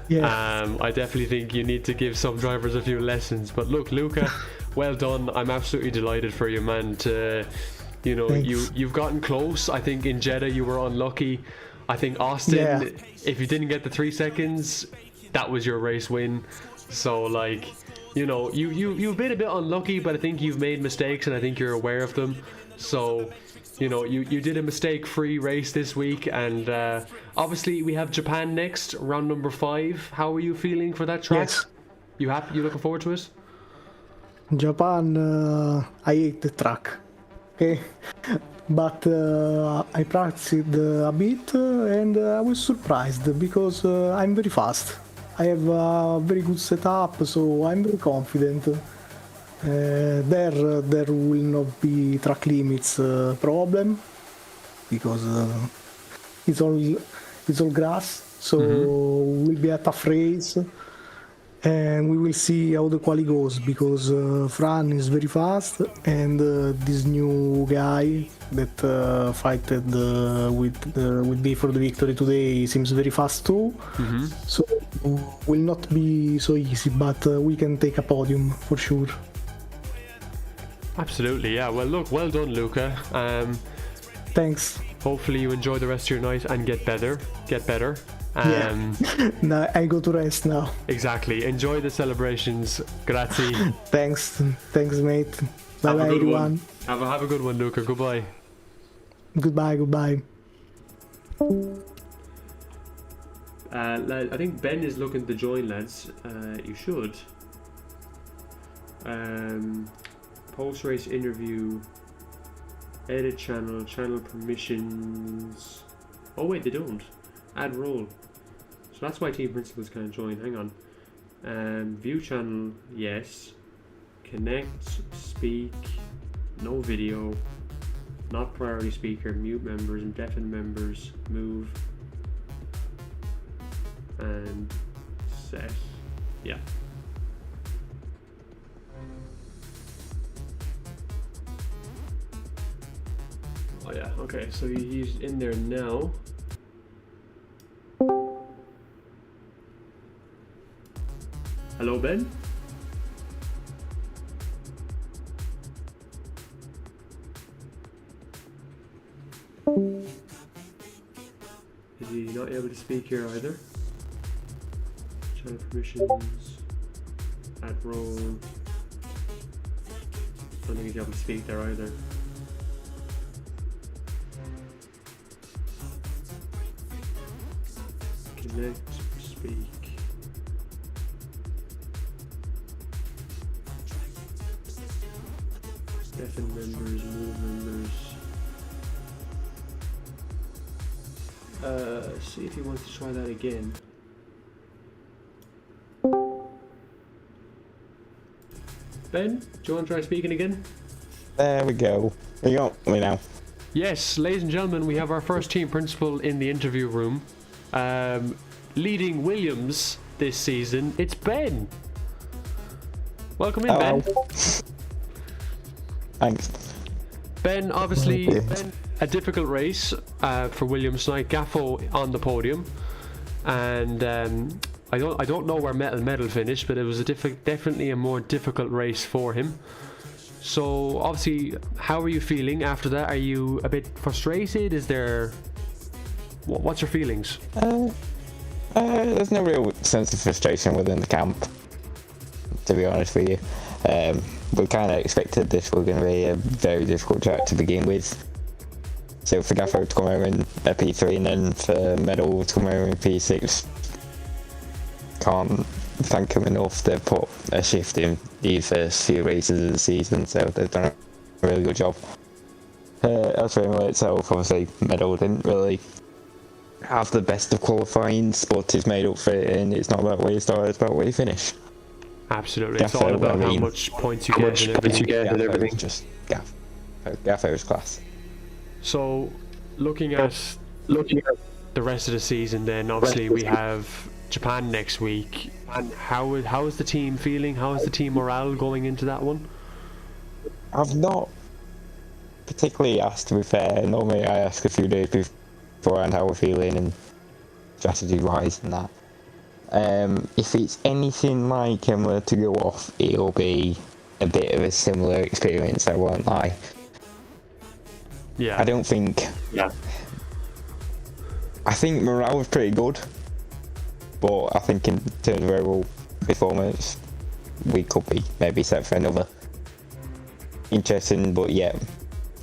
yeah. I definitely think you need to give some drivers a few lessons. But look, Luca, well done. I'm absolutely delighted for you, man. You've gotten close. I think in Jeddah you were unlucky. I think Austin, if you didn't get the 3 seconds, that was your race win. So like, you've been a bit unlucky, but I think you've made mistakes and I think you're aware of them. So you did a mistake-free race this week, and obviously we have Japan next, round number 5. How are you feeling for that track? Yes. You happy? You looking forward to it? Japan, I hate the track, okay, but I practiced a bit and I was surprised because I'm very fast. I have a very good setup, so I'm very confident. There will not be track limits problem because it's all grass, so will be a tough race. And we will see how the quali goes, because Fran is very fast, and this new guy that fighted with me for the victory today seems very fast too. So will not be so easy, but we can take a podium for sure. Absolutely, yeah. Well, look, well done, Luca. Thanks. Hopefully you enjoy the rest of your night and get better. Um, Now I go to rest now. Exactly. Enjoy the celebrations. Grazie. Thanks, mate. Bye Have a bye, good everyone. one. Have a good one, Luca. Goodbye. Goodbye. I think Ben is looking to join, lads. You should. Post race interview. Edit channel. Channel permissions. Oh wait, they don't. Add role. So that's why team principals can't join. Hang on. View channel. Yes. Connect. Speak. No video. Not priority speaker. Mute members and deafen members. Move. And set. Yeah. Oh yeah, okay, so he's in there now. Hello, Ben? Is he not able to speak here either? Channel permissions, add role. Don't think he's able to speak there either. Connect, speak. Deafen members, move members. See if he wants to try that again. Ben, do you want to try speaking again? There we go. You got me now. Yes, ladies and gentlemen, we have our first team principal in the interview room. Leading Williams this season, it's Ben. Welcome in, Ben. Thanks. Ben, obviously, a difficult race for Williams tonight. Gaffo on the podium, and I don't know where Medal finished, but it was definitely a more difficult race for him. So obviously, how are you feeling after that? Are you a bit frustrated? Is there what's your feelings? There's no real sense of frustration within the camp, to be honest with you. We kind of expected this was going to be a very difficult track to begin with. So for Gaffo to come over in a P3 and then for Medal to come over in P6, can't thank them enough. They've put a shift in these first few races of the season, so they've done a really good job. As for Imola itself, obviously Medal didn't really have the best of qualifying, but it's made up for it, and it's not about where you start, it's about where you finish. Absolutely, it's all about how much points you get and everything. Just Gaffo's class. So, looking at the rest of the season, then obviously we have Japan next week. And how is the team feeling? How is the team morale going into that one? I've not particularly asked, to be fair. Normally I ask a few days beforehand how we're feeling and strategy-wise and that. If it's anything like Imola to go off, it'll be a bit of a similar experience, I won't lie. Yeah. I don't think... Yeah. I think morale was pretty good, but I think in terms of overall performance, we could be maybe set for another interesting, but yet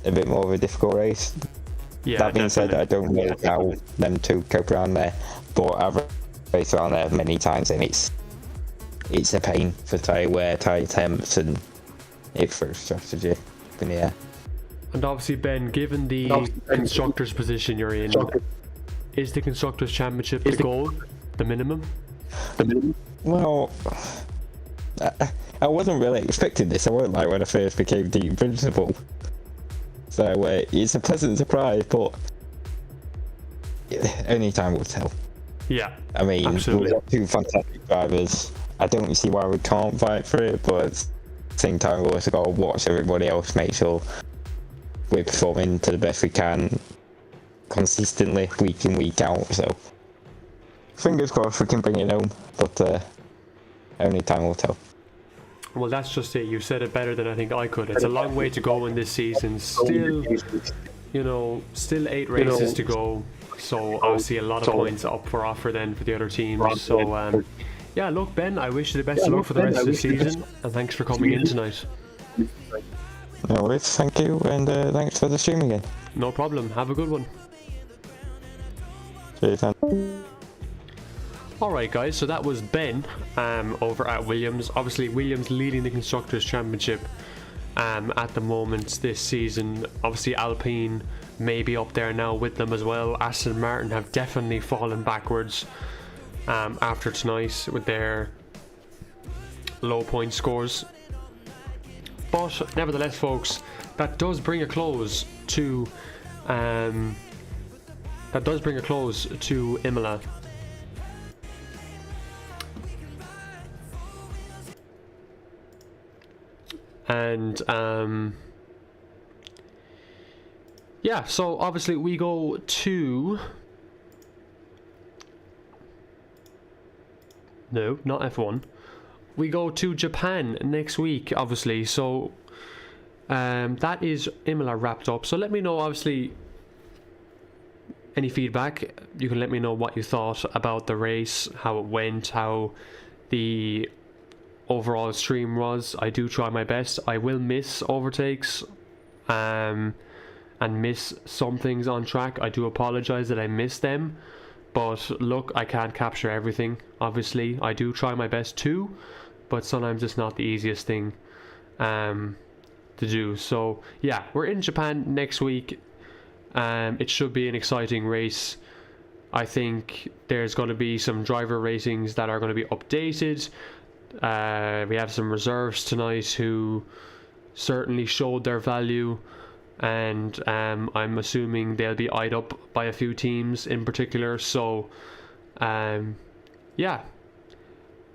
a bit more of a difficult race. Yeah, that being said, I don't know how them two cope around there, but I've raced around there many times and it's a pain for tyre wear, tyre temps, and it's for strategy in the air. And obviously, Ben, given the constructor's position you're in, is the Constructors' Championship the goal, the minimum? Well, I wasn't really expecting this. I wasn't like when I first became team principal. So it's a pleasant surprise, but only time will tell. Yeah, I mean, absolutely. we've got two fantastic drivers. I don't see why we can't fight for it, but at the same time, we've also got to watch everybody else, make sure we're performing to the best we can consistently, week in, week out. So fingers crossed we can bring it home, but only time will tell. Well, that's just it. You said it better than I think I could. It's a long way to go in this season. Still, still 8 races to go. So obviously a lot of points up for offer then for the other teams. So yeah, look, Ben, I wish you the best of luck for the rest of the season, and thanks for coming in tonight. No worries, thank you, and thanks for the stream again. No problem. Have a good one. Cheers, man. Alright guys, so that was Ben over at Williams. Obviously Williams leading the Constructors' Championship at the moment this season. Obviously Alpine may be up there now with them as well. Aston Martin have definitely fallen backwards after tonight with their low point scores. But nevertheless, folks, that does bring a close to Imola. And yeah, so obviously we go to not F1. We go to Japan next week, obviously. So that is Imola wrapped up. So let me know, obviously, any feedback. You can let me know what you thought about the race, how it went, how the overall stream was. I do try my best. I will miss overtakes and miss some things on track. I do apologize that I missed them, but look, I can't capture everything, obviously. I do try my best too, but sometimes it's not the easiest thing to do. So yeah, we're in Japan next week. It should be an exciting race. I think there's going to be some driver ratings that are going to be updated. We have some reserves tonight who certainly showed their value, and I'm assuming they'll be eyed up by a few teams in particular. So yeah,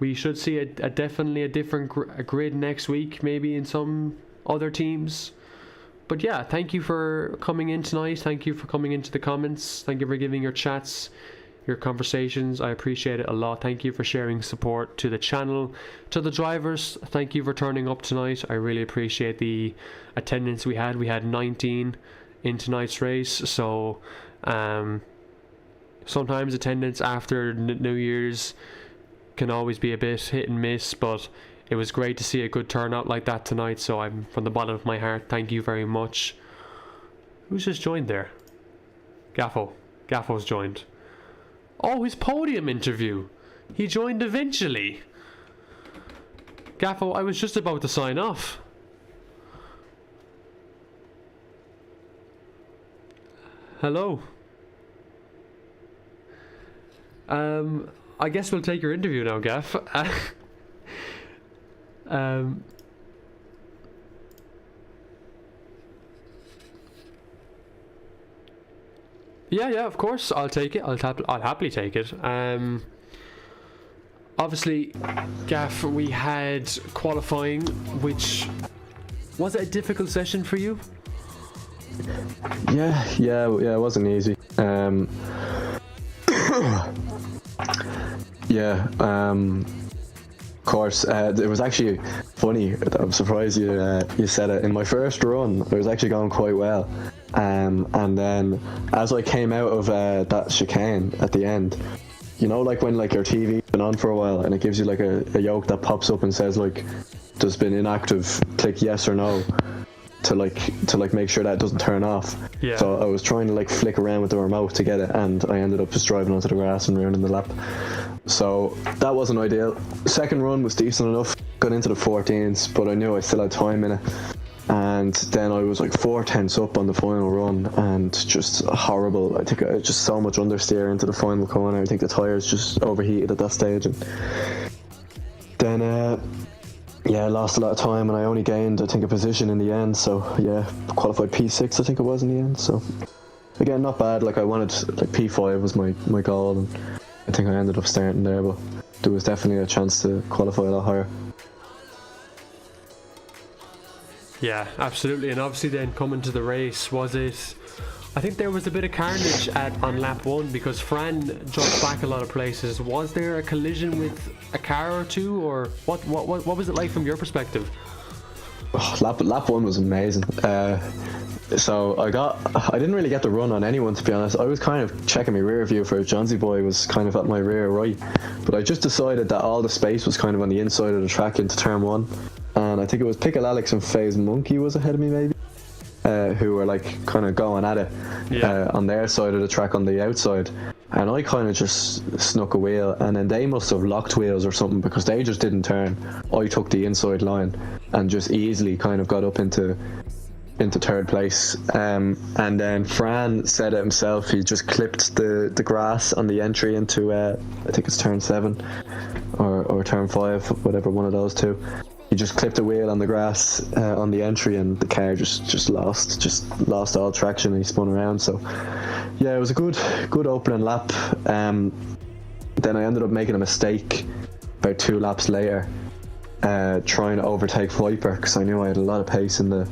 we should see a definitely a different grid next week, maybe in some other teams. But yeah, thank you for coming in tonight. Thank you for coming into the comments. Thank you for giving your chats, your conversations. I appreciate it a lot. Thank you for sharing support to the channel. To the drivers, thank you for turning up tonight. I really appreciate the attendance we had. We had 19 in tonight's race. So sometimes attendance after New Year's can always be a bit hit and miss, but it was great to see a good turnout like that tonight. So I'm, from the bottom of my heart, thank you very much. Who's just joined there? Gaffo. Gaffo's joined. Oh, his podium interview. He joined eventually. Gaffo, I was just about to sign off. Hello. I guess we'll take your interview now, Gaff. Yeah, of course, I'll take it. I'll happily take it. Obviously, Gaff, we had qualifying, which was it a difficult session for you? Yeah, it wasn't easy. Of course, it was actually funny. I'm surprised you said it. In my first run, it was actually going quite well, and then as I came out of that chicane at the end, you know, like when like your TV's been on for a while and it gives you like a yoke that pops up and says like, "There's been inactive. Click yes or no." To make sure that doesn't turn off. Yeah. So I was trying to like flick around with the remote to get it, and I ended up just driving onto the grass and ruining the lap. So that wasn't ideal. Second run was decent enough, got into the 14s, but I knew I still had time in it. And then I was like 4/10 up on the final run, and just horrible. I think I just so much understeer into the final corner. I think the tyres just overheated at that stage, and then I lost a lot of time, and I only gained, I think, a position in the end. So yeah, qualified P6, I think it was in the end. So again, not bad. Like I wanted, like P5 was my goal, and I think I ended up starting there. But there was definitely a chance to qualify a lot higher. Yeah, absolutely. And obviously then coming to the race, was it... I think there was a bit of carnage on lap 1 because Fran dropped back a lot of places. Was there a collision with a car or two, or what was it like from your perspective? Oh, lap 1 was amazing. So I didn't really get the run on anyone, to be honest. I was kind of checking my rear view for Johnsy Boy was kind of at my rear right, but I just decided that all the space was kind of on the inside of the track into turn one, and I think it was Pickle Alex and FaZe Monkey was ahead of me maybe, who were like kind of going at it on their side of the track on the outside, and I kind of just snuck a wheel, and then they must have locked wheels or something because they just didn't turn. I took the inside line and just easily kind of got up into third place, and then Fran said it himself, he just clipped the grass on the entry into I think it's turn 7 or turn 5, whatever one of those two. He just clipped a wheel on the grass on the entry, and the car just lost all traction, and he spun around. So yeah, it was a good opening lap. Then I ended up making a mistake about 2 laps later, trying to overtake Viper, because I knew I had a lot of pace on the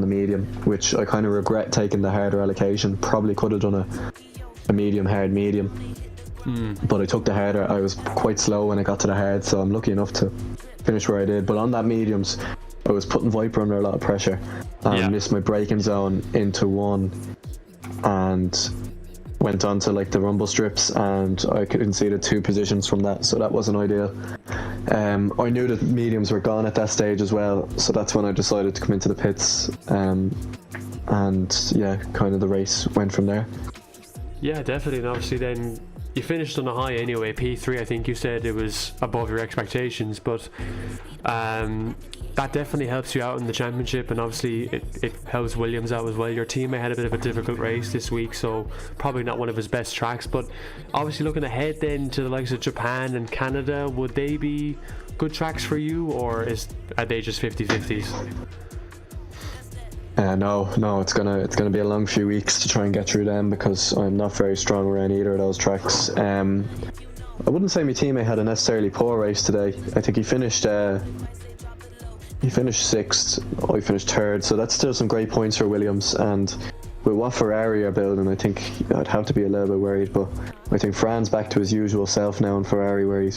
medium, which I kind of regret taking the harder allocation. Probably could have done a medium, but I took the harder. I was quite slow when I got to the hard, so I'm lucky enough to finish where I did. But on that mediums, I was putting Viper under a lot of pressure, and missed my braking zone into 1, and went on to like the rumble strips, and I conceded 2 positions from that, so that wasn't ideal. I knew that mediums were gone at that stage as well, so that's when I decided to come into the pits, and yeah, kind of the race went from there. Yeah, definitely. And obviously then you finished on a high anyway. P3, I think you said it was above your expectations, but that definitely helps you out in the championship, and obviously it helps Williams out as well. Your teammate had a bit of a difficult race this week, so probably not one of his best tracks, but obviously looking ahead then to the likes of Japan and Canada, would they be good tracks for you, or are they just 50-50s? No, it's gonna be a long few weeks to try and get through them, because I'm not very strong around either of those tracks. I wouldn't say my teammate had a necessarily poor race today. I think he finished 6th, I finished 3rd, so that's still some great points for Williams. And with what Ferrari are building, I think I'd have to be a little bit worried, but I think Fran's back to his usual self now in Ferrari, where he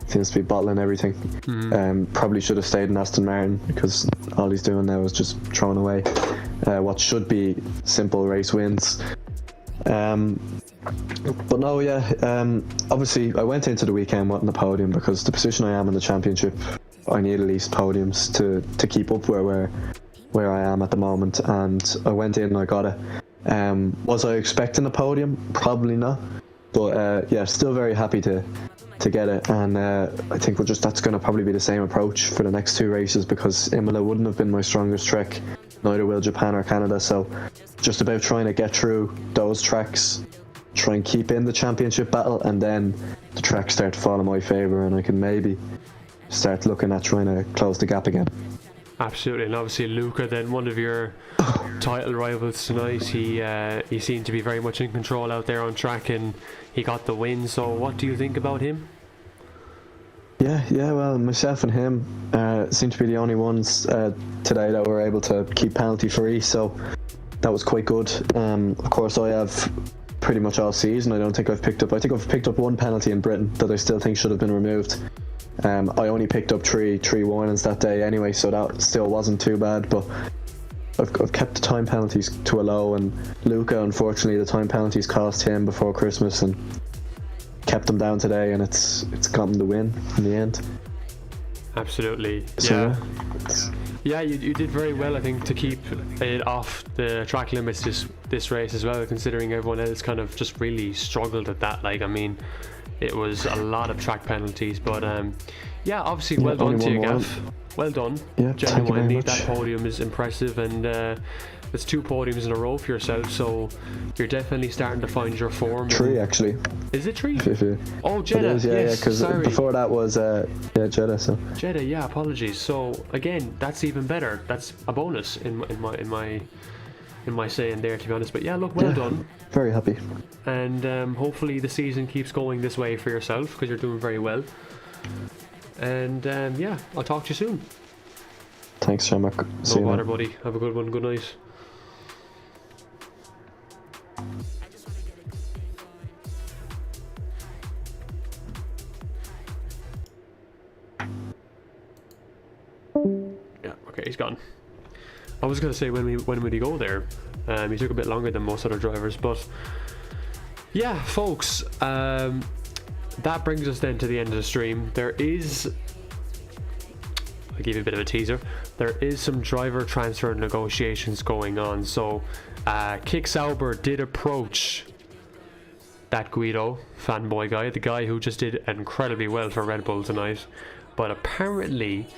seems to be bottling everything. Probably should have stayed in Aston Martin, because all he's doing now is just throwing away what should be simple race wins. But no, obviously I went into the weekend wanting the podium, because the position I am in the championship, I need at least podiums to keep up where I am at the moment, and I went in and I got it. Was I expecting a podium? Probably not, but yeah, still very happy to get it, and I think that's going to probably be the same approach for the next 2 races, because Imola wouldn't have been my strongest track, neither will Japan or Canada, so just about trying to get through those tracks, try and keep in the championship battle, and then the tracks start to fall in my favour, and I can maybe start looking at trying to close the gap again. Absolutely. And obviously Luca, then one of your title rivals tonight, he seemed to be very much in control out there on track, and he got the win. So what do you think about him? Yeah, well, myself and him seem to be the only ones today that were able to keep penalty free, so that was quite good. Of course, I have pretty much all season. I think I've picked up 1 penalty in Britain that I still think should have been removed. I only picked up three warnings that day anyway, so that still wasn't too bad, but I've kept the time penalties to a low, and Luca, unfortunately, the time penalties cost him before Christmas and kept them down today, and it's gotten the win in the end. Absolutely. So, yeah, you did very well, I think, to keep it off the track limits this race as well, considering everyone else kind of just really struggled at that. Like, I mean, it was a lot of track penalties, but yeah, obviously well done to you, Gav. Well done. Yeah, genuinely, that podium is impressive, and it's 2 podiums in a row for yourself, so you're definitely starting to find your form. 3 actually. Is it 3? Oh, Jeddah. Jeddah. Yeah, because before that was Jeddah. So Jeddah, yeah. Apologies. So again, that's even better. That's a bonus in my saying there, to be honest. But yeah, look, well done. Very happy. And hopefully the season keeps going this way for yourself, because you're doing very well. And yeah, I'll talk to you soon. Thanks, Shamrock. No bother, buddy. Have a good one. Good night. Yeah, okay, he's gone. I was gonna say when would he go there? He took a bit longer than most other drivers, but yeah, folks. That brings us then to the end of the stream. I'll give you a bit of a teaser. There is some driver transfer negotiations going on. So, Kick Sauber did approach that Guido fanboy guy, the guy who just did incredibly well for Red Bull tonight. But apparently,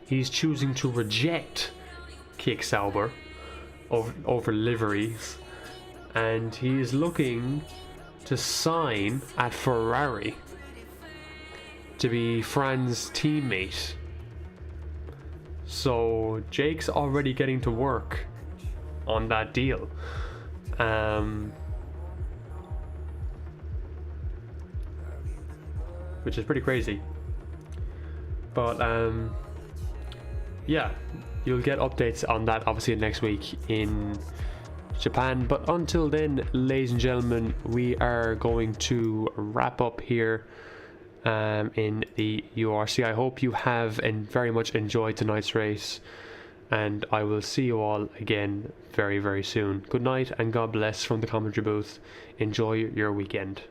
he's choosing to reject Kick Sauber over liveries, and he is looking to sign at Ferrari to be Fran's teammate. So Jake's already getting to work on that deal. Which is pretty crazy. But yeah, you'll get updates on that obviously next week in Japan. But until then, ladies and gentlemen, we are going to wrap up here in the URC. I hope you have very much enjoyed tonight's race, and I will see you all again very, very soon. Good night and God bless from the commentary booth. Enjoy your weekend.